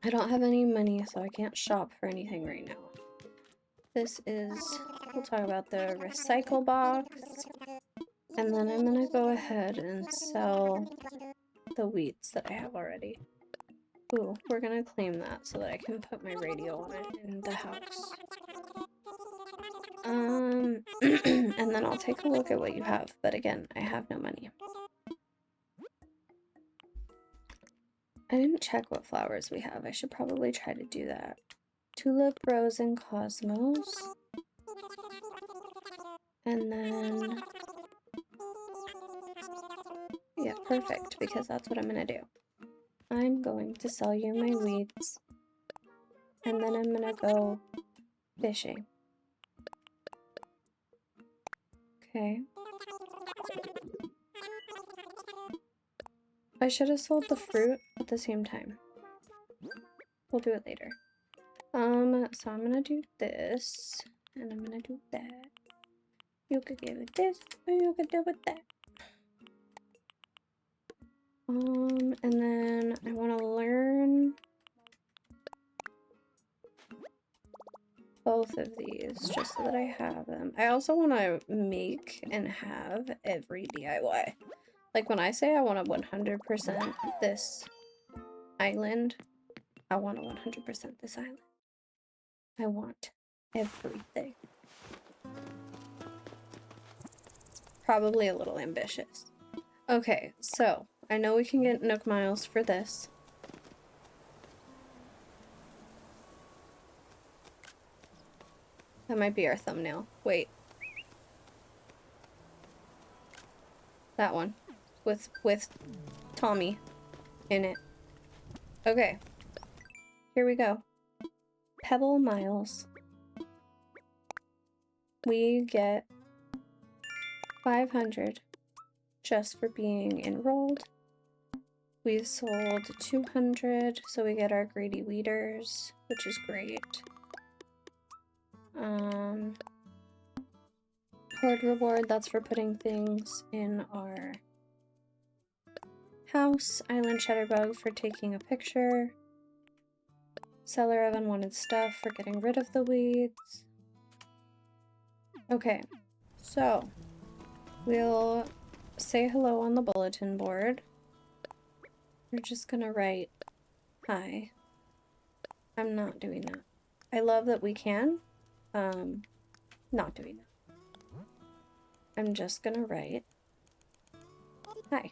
I don't have any money, so I can't shop for anything right now. This is, we'll talk about the recycle box, and then I'm gonna go ahead and sell the wheats that I have already. Ooh, we're gonna claim that so that I can put my radio on it in the house. And then I'll take a look at what you have, but again, I have no money. I didn't check what flowers we have. I should probably try to do that. Tulip, Rose, and Cosmos. And then... yeah, perfect, because that's what I'm gonna do. I'm going to sell you my wheats. And then I'm gonna go fishing. Okay. I should have sold the fruit at the same time. We'll do it later. So I'm gonna do this, and I'm gonna do that. You could give it this, or you could do it that. And then I want to learn both of these, just so that I have them. I also want to make and have every DIY. Like, when I say I want to 100% this island, I want to 100% this island. I want everything. Probably a little ambitious. Okay, so I know we can get Nook miles for this. That might be our thumbnail. Wait. That one. With Tommy in it. Okay. Here we go. Pebble miles. We get 500 just for being enrolled. We've sold 200, so we get our greedy weeders, which is great. Hoard reward, that's for putting things in our house. Island Shutterbug for taking a picture. Seller of unwanted stuff for getting rid of the weeds. Okay, so we'll say hello on the bulletin board. We're just gonna write hi. I'm not doing that. I love that we can. Not doing that. I'm just gonna write hi.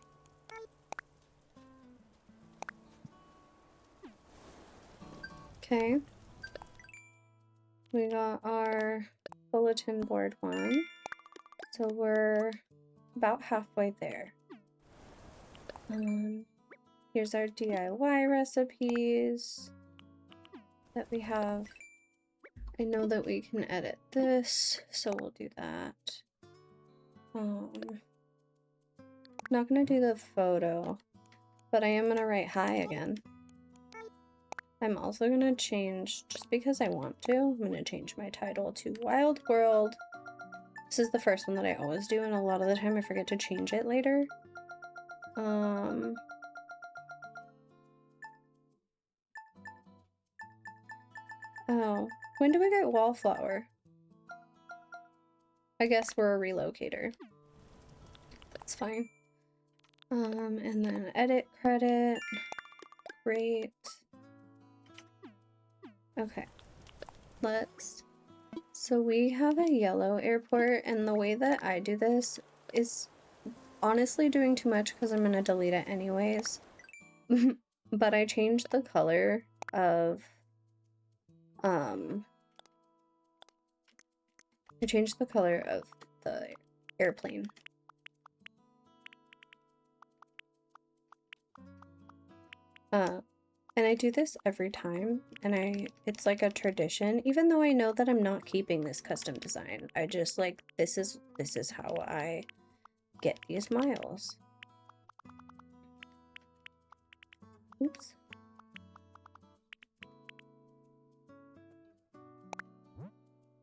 Okay. We got our bulletin board one. So we're about halfway there. Here's our DIY recipes that we have. I know that we can edit this, so we'll do that. Not gonna do the photo, but I am gonna write hi again. I'm also gonna change, just because I want to, I'm gonna change my title to Wild World. This is the first one that I always do, and a lot of the time I forget to change it later. Oh, when do we get Wallflower? I guess we're a relocator. That's fine. And then edit credit. Great. Okay. So we have a yellow airport, and the way that I do this is honestly doing too much because I'm gonna delete it anyways. But I changed the color of the airplane. And I do this every time, and it's like a tradition, even though I know that I'm not keeping this custom design. I just like, this is how I get these miles. Oops.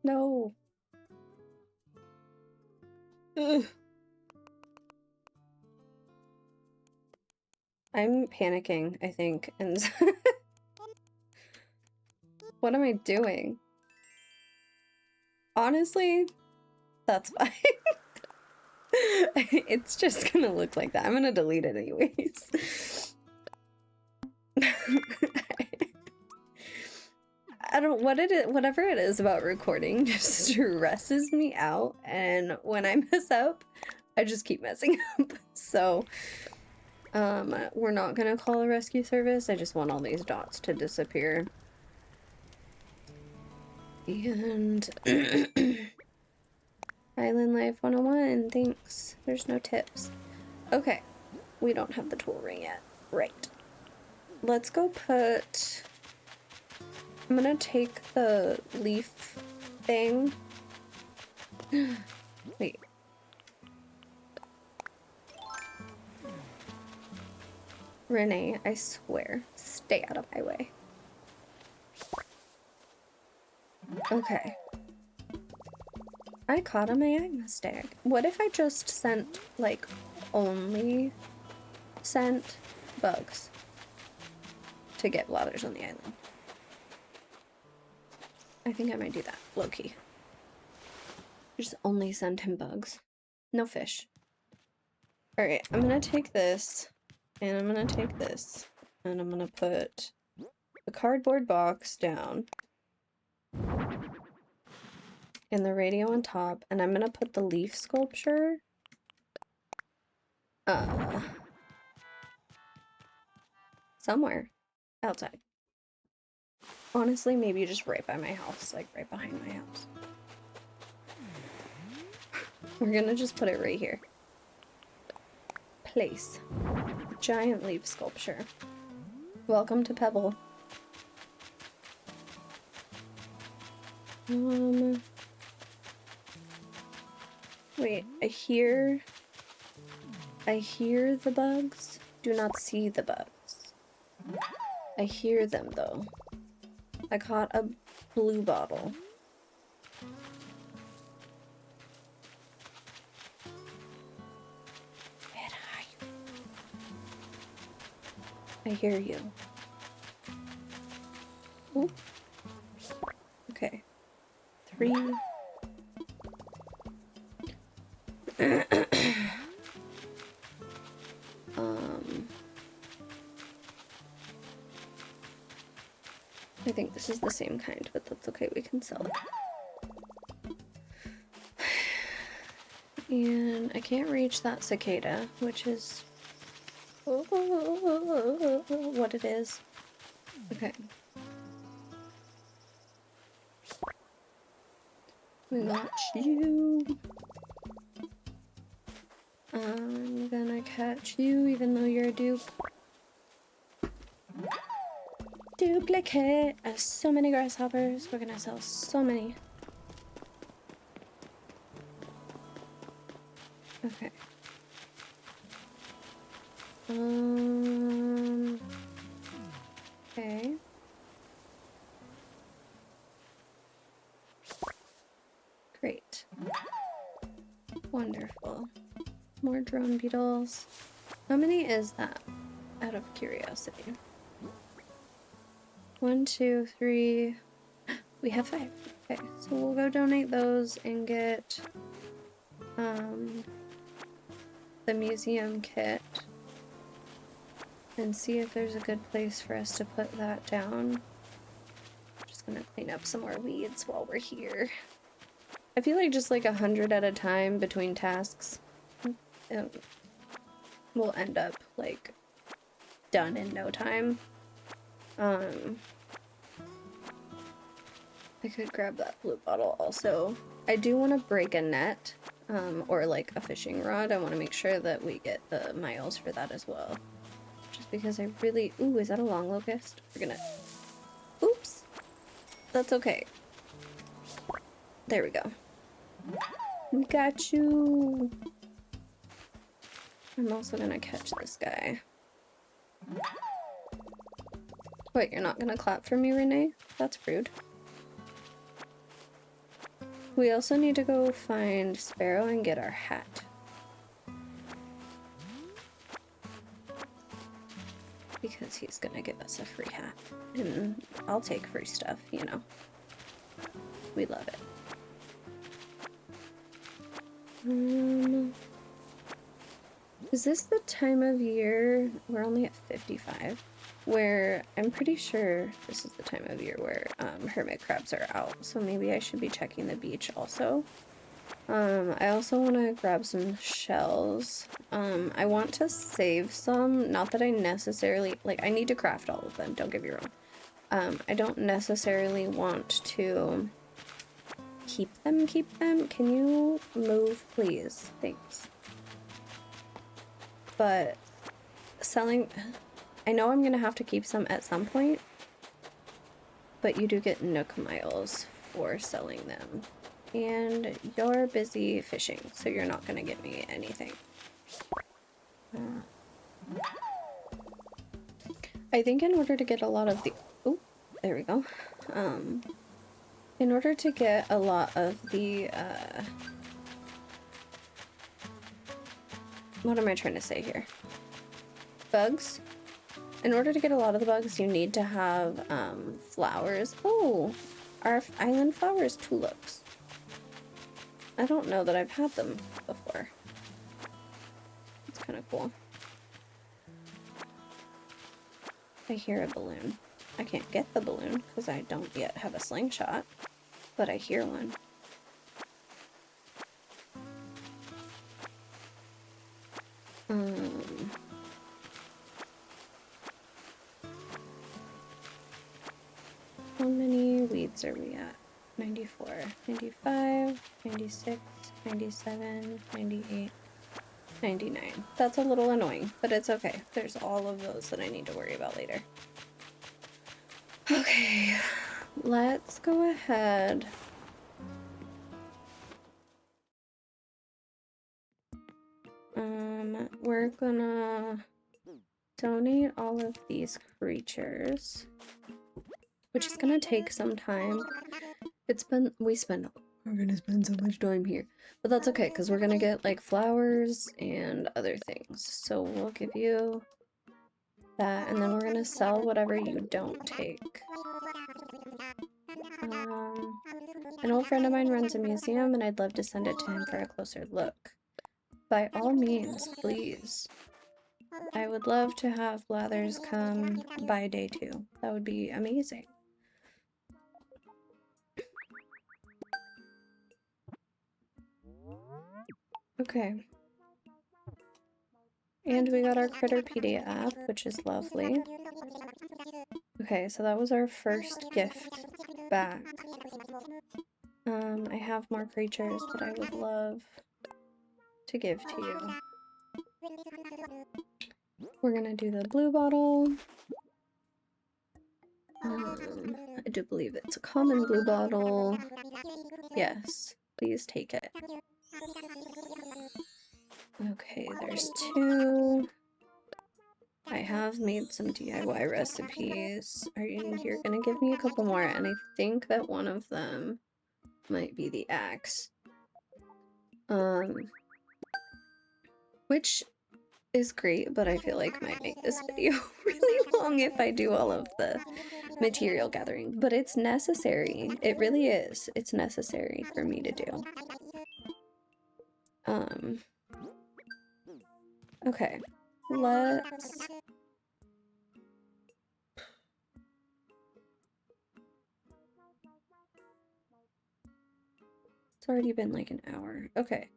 No. Ugh. I'm panicking, I think, and what am I doing? Honestly, that's fine. It's just gonna look like that. I'm gonna delete it anyways. I don't, whatever it is about recording just stresses me out, and when I mess up, I just keep messing up. So, we're not gonna call a rescue service. I just want all these dots to disappear. And Island Life 101, thanks. There's no tips. Okay, we don't have the tool ring yet. Right. Let's go put... I'm gonna take the leaf thing. Wait. Renee, I swear, stay out of my way. Okay. I caught a mistake. What if I just sent, like, only sent bugs to get blathers on the island? I think I might do that, low-key. Just only send him bugs. No fish. Alright, I'm gonna take this, and I'm gonna take this, and I'm gonna put the cardboard box down, and the radio on top, and I'm gonna put the leaf sculpture somewhere outside. Honestly, maybe just right by my house, like right behind my house. We're gonna just put it right here. Place. Giant leaf sculpture. Welcome to Pebble. Wait, I hear the bugs. Do not see the bugs. I hear them though. I caught a blue bottle. Where are you? I hear you. Ooh. Okay. 3. I think this is the same kind, but that's okay, we can sell it. And I can't reach that cicada, which is what it is. Okay. We got you. I'm gonna catch you even though you're a dupe. Duplicate! So many grasshoppers. We're gonna sell so many. Okay. Okay. Great. Wonderful. More drone beetles. How many is that? Out of curiosity. 1, 2, 3. We have 5. Okay, so we'll go donate those and get the museum kit and see if there's a good place for us to put that down. Just gonna clean up some more weeds while we're here. I feel like just like 100 at a time between tasks will end up like done in no time. I could grab that blue bottle also. I do want to break a net, or like a fishing rod. I want to make sure that we get the miles for that as well. Just because I really... Ooh, is that a long locust? We're gonna... Oops! That's okay. There we go. We got you! I'm also gonna catch this guy. Wait, you're not gonna clap for me, Renee? That's rude. We also need to go find Sparrow and get our hat. Because he's gonna give us a free hat. And I'll take free stuff, you know. We love it. Is this the time of year? We're only at 55. Where I'm pretty sure this is the time of year where hermit crabs are out. So maybe I should be checking the beach also. I also want to grab some shells. I want to save some. Not that I necessarily... Like, I need to craft all of them. Don't get me wrong. I don't necessarily want to keep them. Can you move, please? Thanks. But selling... I know I'm gonna have to keep some at some point, but you do get Nook miles for selling them. And you're busy fishing, so you're not gonna get me anything. I think in order to get a lot of the... Oh, there we go. In order to get a lot of the... What am I trying to say here? Bugs? In order to get a lot of the bugs, you need to have flowers. Oh, our island flowers tulips. I don't know that I've had them before. It's kind of cool. I hear a balloon. I can't get the balloon because I don't yet have a slingshot, but I hear one. How many weeds are we at? 94, 95, 96, 97, 98, 99. That's a little annoying, but it's okay. There's all of those that I need to worry about later. Okay, let's go ahead. We're gonna donate all of these creatures, which is gonna take some time. We're gonna spend so much time here, but that's okay because we're gonna get like flowers and other things. So we'll give you that, and then we're gonna sell whatever you don't take. An old friend of mine runs a museum, and I'd love to send it to him for a closer look. By all means, please. I would love to have Blathers come by day 2. That would be amazing. Okay. And we got our Critterpedia app, which is lovely. Okay, so that was our first gift back. I have more creatures that I would love to give to you. We're gonna do the blue bottle. I do believe it's a common blue bottle. Yes, please take it. Okay, there's 2. I have made some DIY recipes. You're gonna give me a couple more, and I think that one of them might be the axe. Which is great, but I feel like might make this video really long if I do all of the material gathering. But it's necessary. It really is. It's necessary for me to do. Okay. Let's... It's already been like an hour. Okay.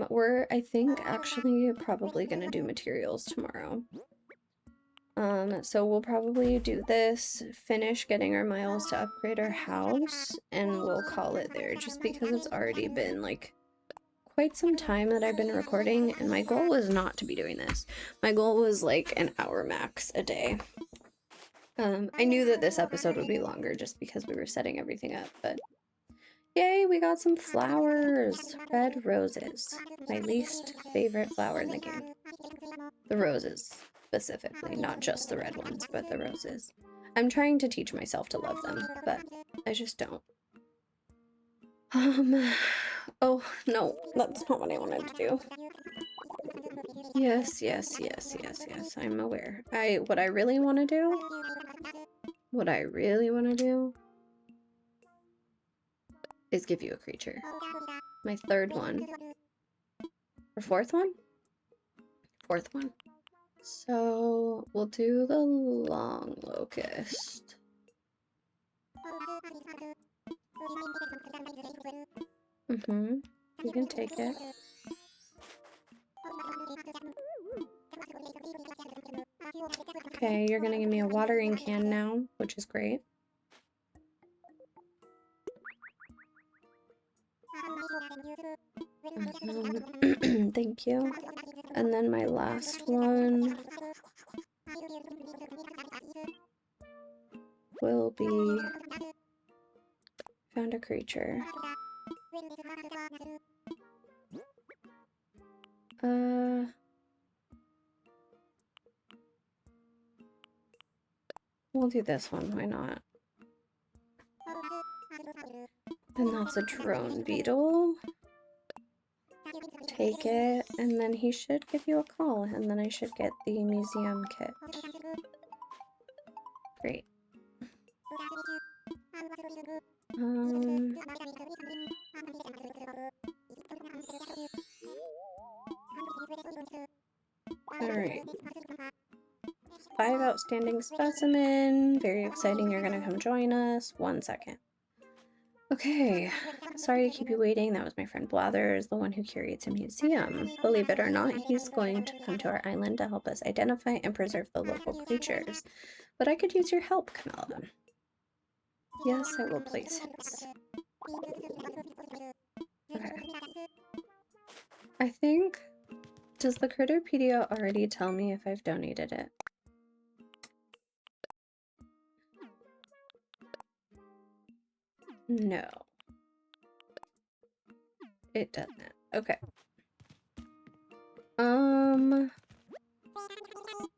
We're, I think, actually probably gonna do materials tomorrow. So we'll probably do this, finish getting our miles to upgrade our house, and we'll call it there, just because it's already been, like, quite some time that I've been recording, and my goal was not to be doing this. My goal was like an hour max a day. I knew that this episode would be longer just because we were setting everything up, but yay, we got some flowers! Red roses. My least favorite flower in the game. The roses, specifically. Not just the red ones, but the roses. I'm trying to teach myself to love them, but I just don't. Oh, no, that's not what I wanted to do. Yes, I'm aware. What I really want to do is give you a creature. My third one. Or fourth one? Fourth one. So, we'll do the long locust. You can take it. Okay, you're gonna give me a watering can now, which is great. Thank you. And then my last one will be found a creature. We'll do this one, why not? And that's a drone beetle. Take it, and then he should give you a call, and then I should get the museum kit. Great. Alright. 5 outstanding specimen. Very exciting you're gonna come join us. 1 second. Okay, sorry to keep you waiting. That was my friend Blathers, the one who curates a museum. Believe it or not, he's going to come to our island to help us identify and preserve the local creatures. But I could use your help, Camilla. Yes, I will place hints. Okay. I think... Does the Critterpedia already tell me if I've donated it? No. It doesn't. Okay.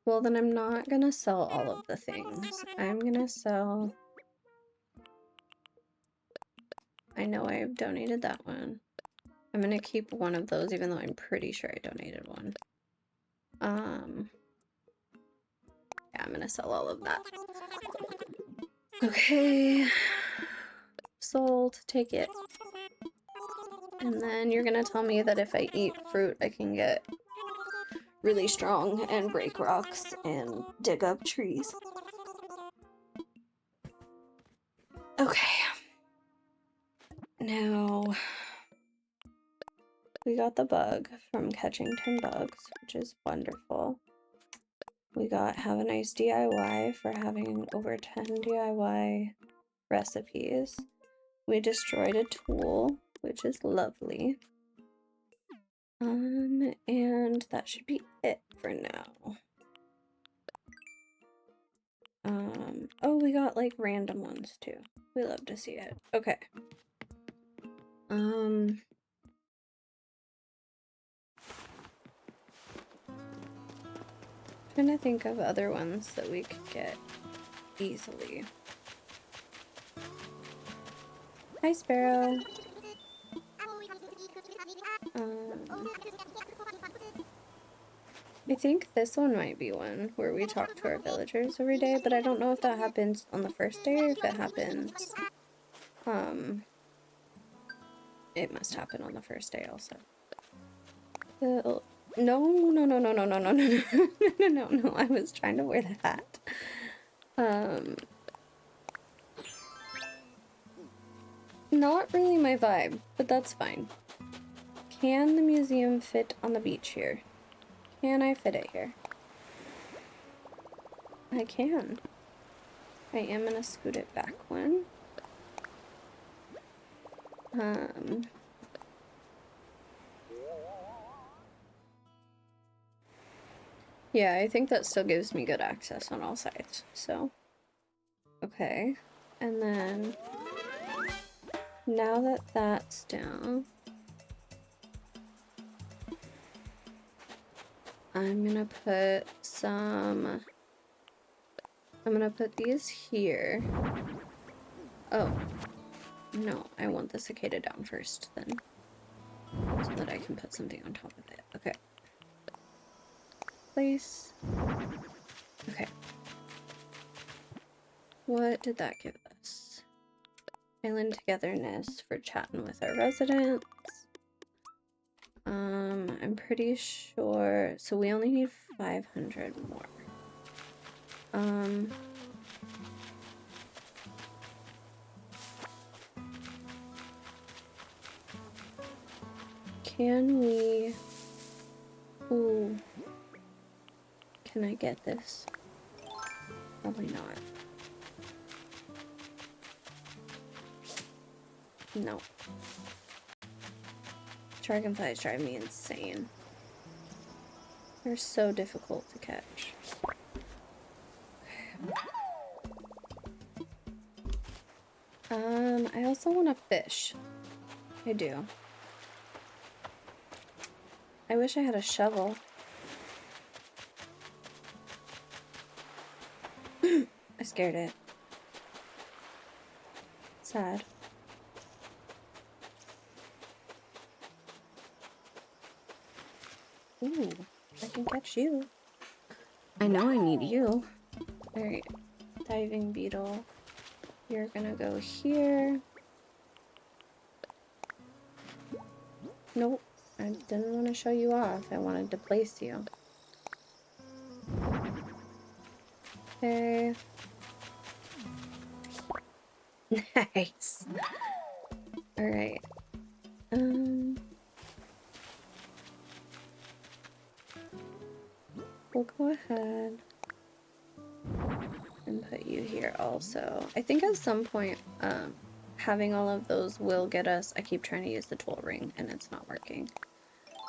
Well, then I'm not gonna sell all of the things. I'm gonna sell... I know I've donated that one. I'm gonna keep one of those, even though I'm pretty sure I donated one. Yeah, I'm gonna sell all of that. Okay. Sold. Take it. And then you're gonna tell me that if I eat fruit, I can get really strong and break rocks and dig up trees. Okay. Now, we got the bug from catching 10 bugs, which is wonderful. We got have a nice DIY for having over 10 DIY recipes. We destroyed a tool, which is lovely. And that should be it for now. Oh, we got like random ones too. We love to see it. Okay. Trying to think of other ones that we could get easily. Hi, Sparrow. I think this one might be one where we talk to our villagers every day, but I don't know if that happens on the first day or if it happens, it must happen on the first day also. No, I was trying to wear the hat. Not really my vibe, but that's fine. Can the museum fit on the beach here? Can I fit it here? I can. I am gonna scoot it back one. Yeah, I think that still gives me good access on all sides, so. Okay, and then now that that's down, I'm gonna put these here. Oh, no, I want the cicada down first then, so that I can put something on top of it. Okay. Place. Okay. What did that give us? Island togetherness for chatting with our residents. I'm pretty sure, so we only need 500 more. Can we, ooh, can I get this? Probably not. No. Dragonflies drive me insane. They're so difficult to catch. I also want to fish. I do. I wish I had a shovel. I scared it. Sad. Ooh, I can catch you. I know I need you. Alright, diving beetle. You're gonna go here. Nope, I didn't want to show you off. I wanted to place you. Okay. Nice. Alright. We'll go ahead and put you here also. I think at some point, having all of those will get us. I keep trying to use the tool ring and it's not working.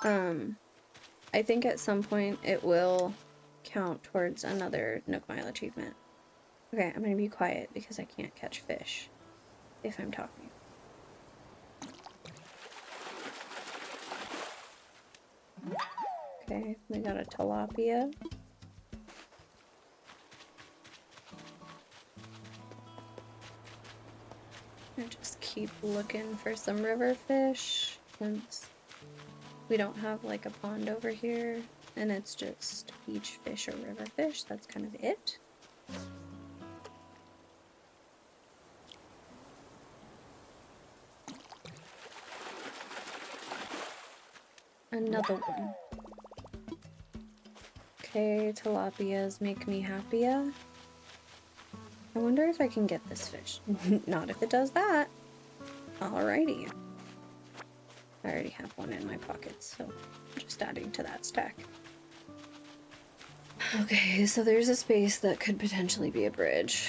I think at some point it will count towards another Nook Mile achievement. Okay, I'm gonna be quiet because I can't catch fish if I'm talking. Okay, we got a tilapia. I just keep looking for some river fish since we don't have like a pond over here and it's just beach fish or river fish. That's kind of it. Another one. Okay, tilapias make me happier. I wonder if I can get this fish. Not if it does that. Alrighty. I already have one in my pockets, so I'm just adding to that stack. Okay, so there's a space that could potentially be a bridge.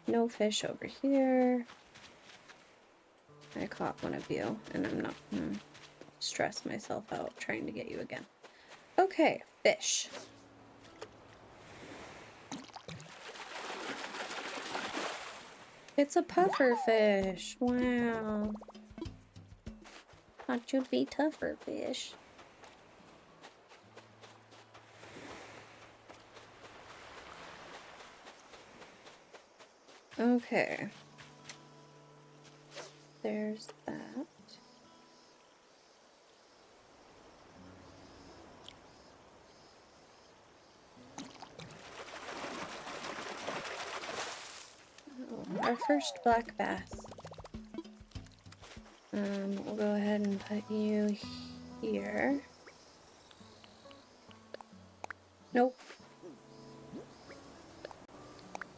No fish over here. I caught one of you, and I'm not gonna stress myself out trying to get you again. Okay, fish. It's a puffer fish. Wow. Thought you'd be tougher fish. Okay. There's that. Oh, our first black bass. We'll go ahead and put you here. Nope.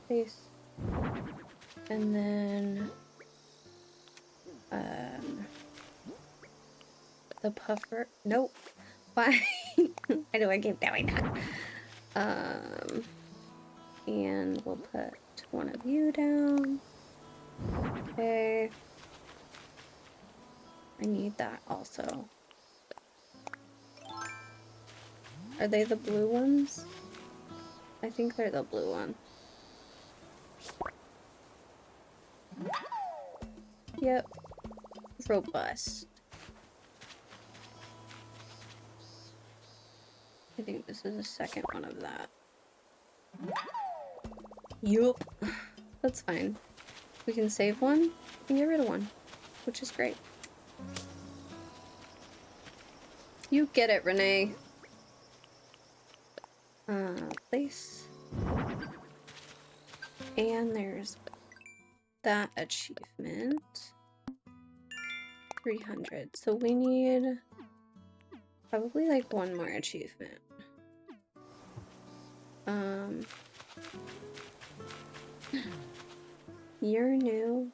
Place. And then the puffer. Nope. Why? Why do I keep doing that? And we'll put one of you down. Okay. I need that also. Are they the blue ones? I think they're the blue one. Yep. Robust. I think this is the second one of that. Yup. That's fine. We can save one and get rid of one, which is great. You get it, Renee. Place. And there's that achievement. 300. So we need probably like one more achievement. You're new.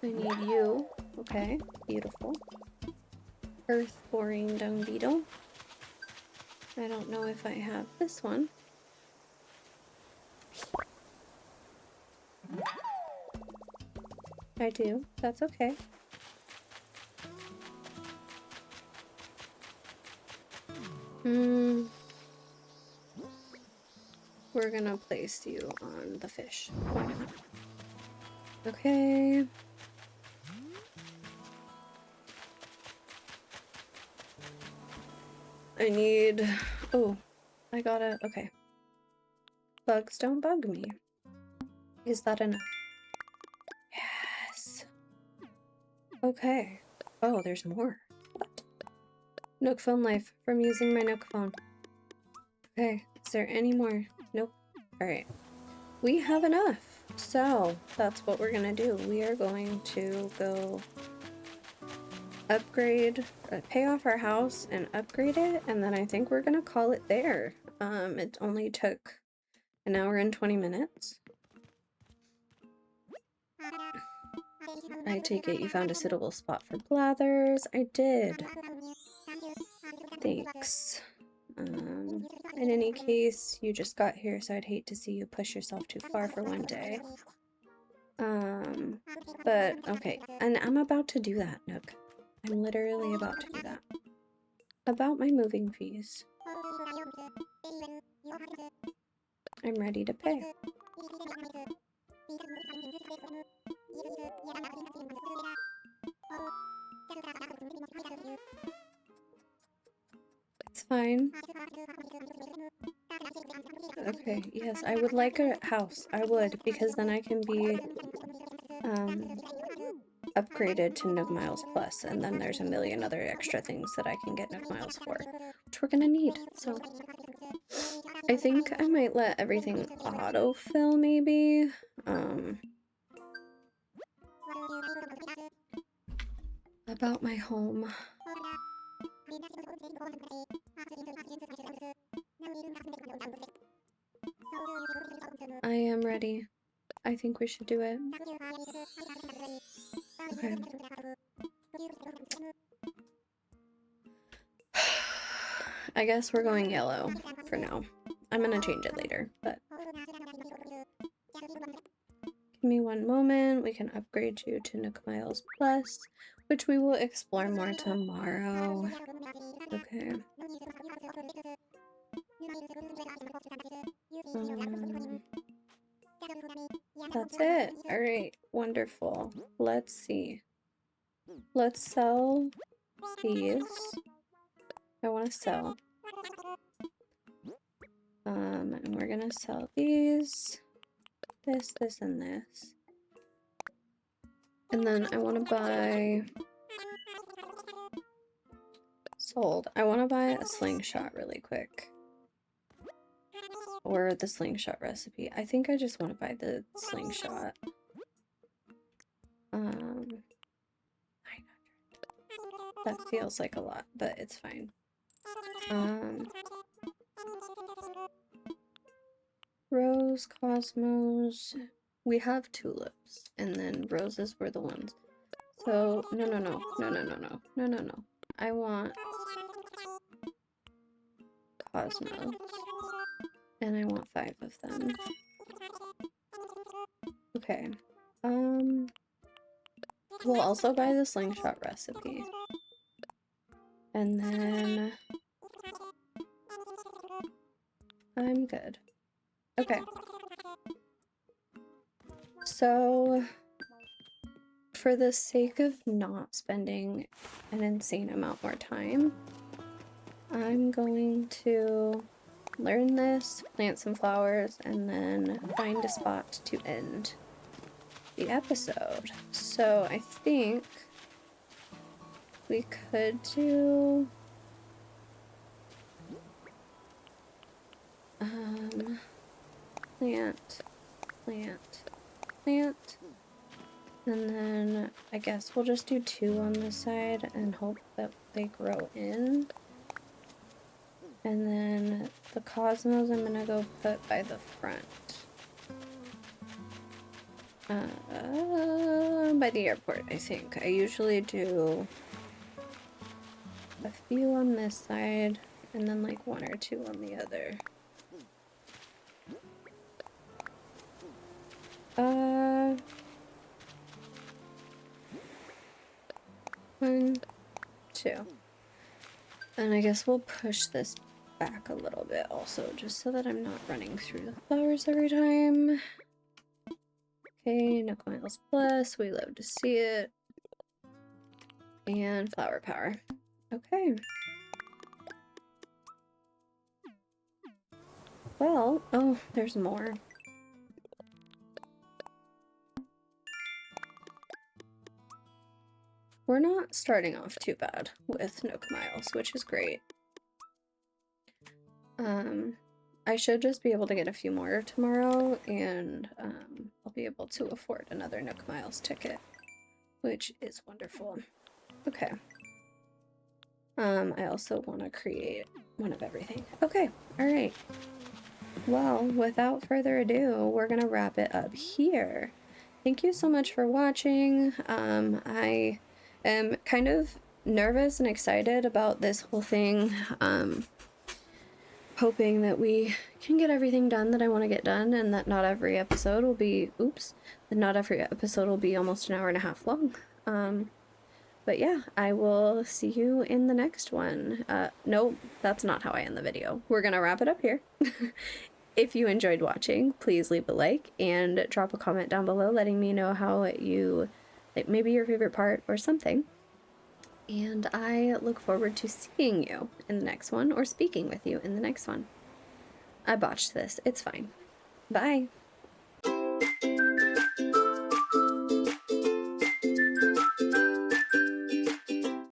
I need you. Okay, beautiful. Earth boring dung beetle. I don't know if I have this one. I do. That's okay. We're gonna place you on the fish. Why not? Okay. I need... Oh, I gotta... Okay. Bugs don't bug me. Is that enough? Yes. Okay. Oh, there's more. What? Nook phone life from using my Nook phone. Okay. Is there any more? Nope. Alright. We have enough. So, that's what we're gonna do. We are going to go upgrade, pay off our house and upgrade it, and then I think we're gonna call it there. It only took an hour and 20 minutes. I take it you found a suitable spot for Blathers. I did. Thanks. In any case, you just got here, so I'd hate to see you push yourself too far for one day. But okay, and I'm about to do that, Nook. I'm literally about to do that. About my moving fees. I'm ready to pay. It's fine. Okay, yes, I would like a house. I would, because then I can be upgraded to Nook Miles Plus, and then there's a million other extra things that I can get Nook Miles for, which we're gonna need, so... I think I might let everything autofill, maybe? About my home. I am ready. I think we should do it. Okay. I guess we're going yellow for now. I'm gonna change it later, but... Give me one moment. We can upgrade you to Nook Miles Plus, which we will explore more tomorrow. Okay. That's it. Alright, wonderful. Let's see. Let's sell these. I want to sell. And we're gonna sell these. This, and this. And then I want to buy... Sold. I want to buy a slingshot really quick. Or the slingshot recipe. I think I just want to buy the slingshot. 900. That feels like a lot, but it's fine. Rose, Cosmos. We have tulips, and then roses were the ones. So, no. I want Cosmos. And I want 5 of them. Okay. We'll also buy the slingshot recipe. And then I'm good. Okay. So for the sake of not spending an insane amount more time, I'm going to learn this, plant some flowers, and then find a spot to end the episode. So I think we could do plant, plant, plant, and then I guess we'll just do 2 on this side and hope that they grow in. And then the cosmos I'm gonna go put by the front. By the airport, I think. I usually do a few on this side and then like 1 or 2 on the other. 1, 2. And I guess we'll push this back a little bit also, just so that I'm not running through the flowers every time. Okay, Nook Miles Plus, we love to see it. And flower power. Okay. Well, oh, there's more. We're not starting off too bad with Nook Miles, which is great. I should just be able to get a few more tomorrow, and I'll be able to afford another Nook Miles ticket, which is wonderful. Okay. I also want to create one of everything. Okay, alright. Well, without further ado, we're gonna wrap it up here. Thank you so much for watching. I am kind of nervous and excited about this whole thing. Hoping that we can get everything done that I want to get done, and that not every episode will be, not every episode will be almost an hour and a half long. But yeah, I will see you in the next one. Nope, that's not how I end the video. We're gonna wrap it up here. If you enjoyed watching, please leave a like and drop a comment down below letting me know how maybe your favorite part or something. And I look forward to seeing you in the next one or speaking with you in the next one. I botched this. It's fine. Bye.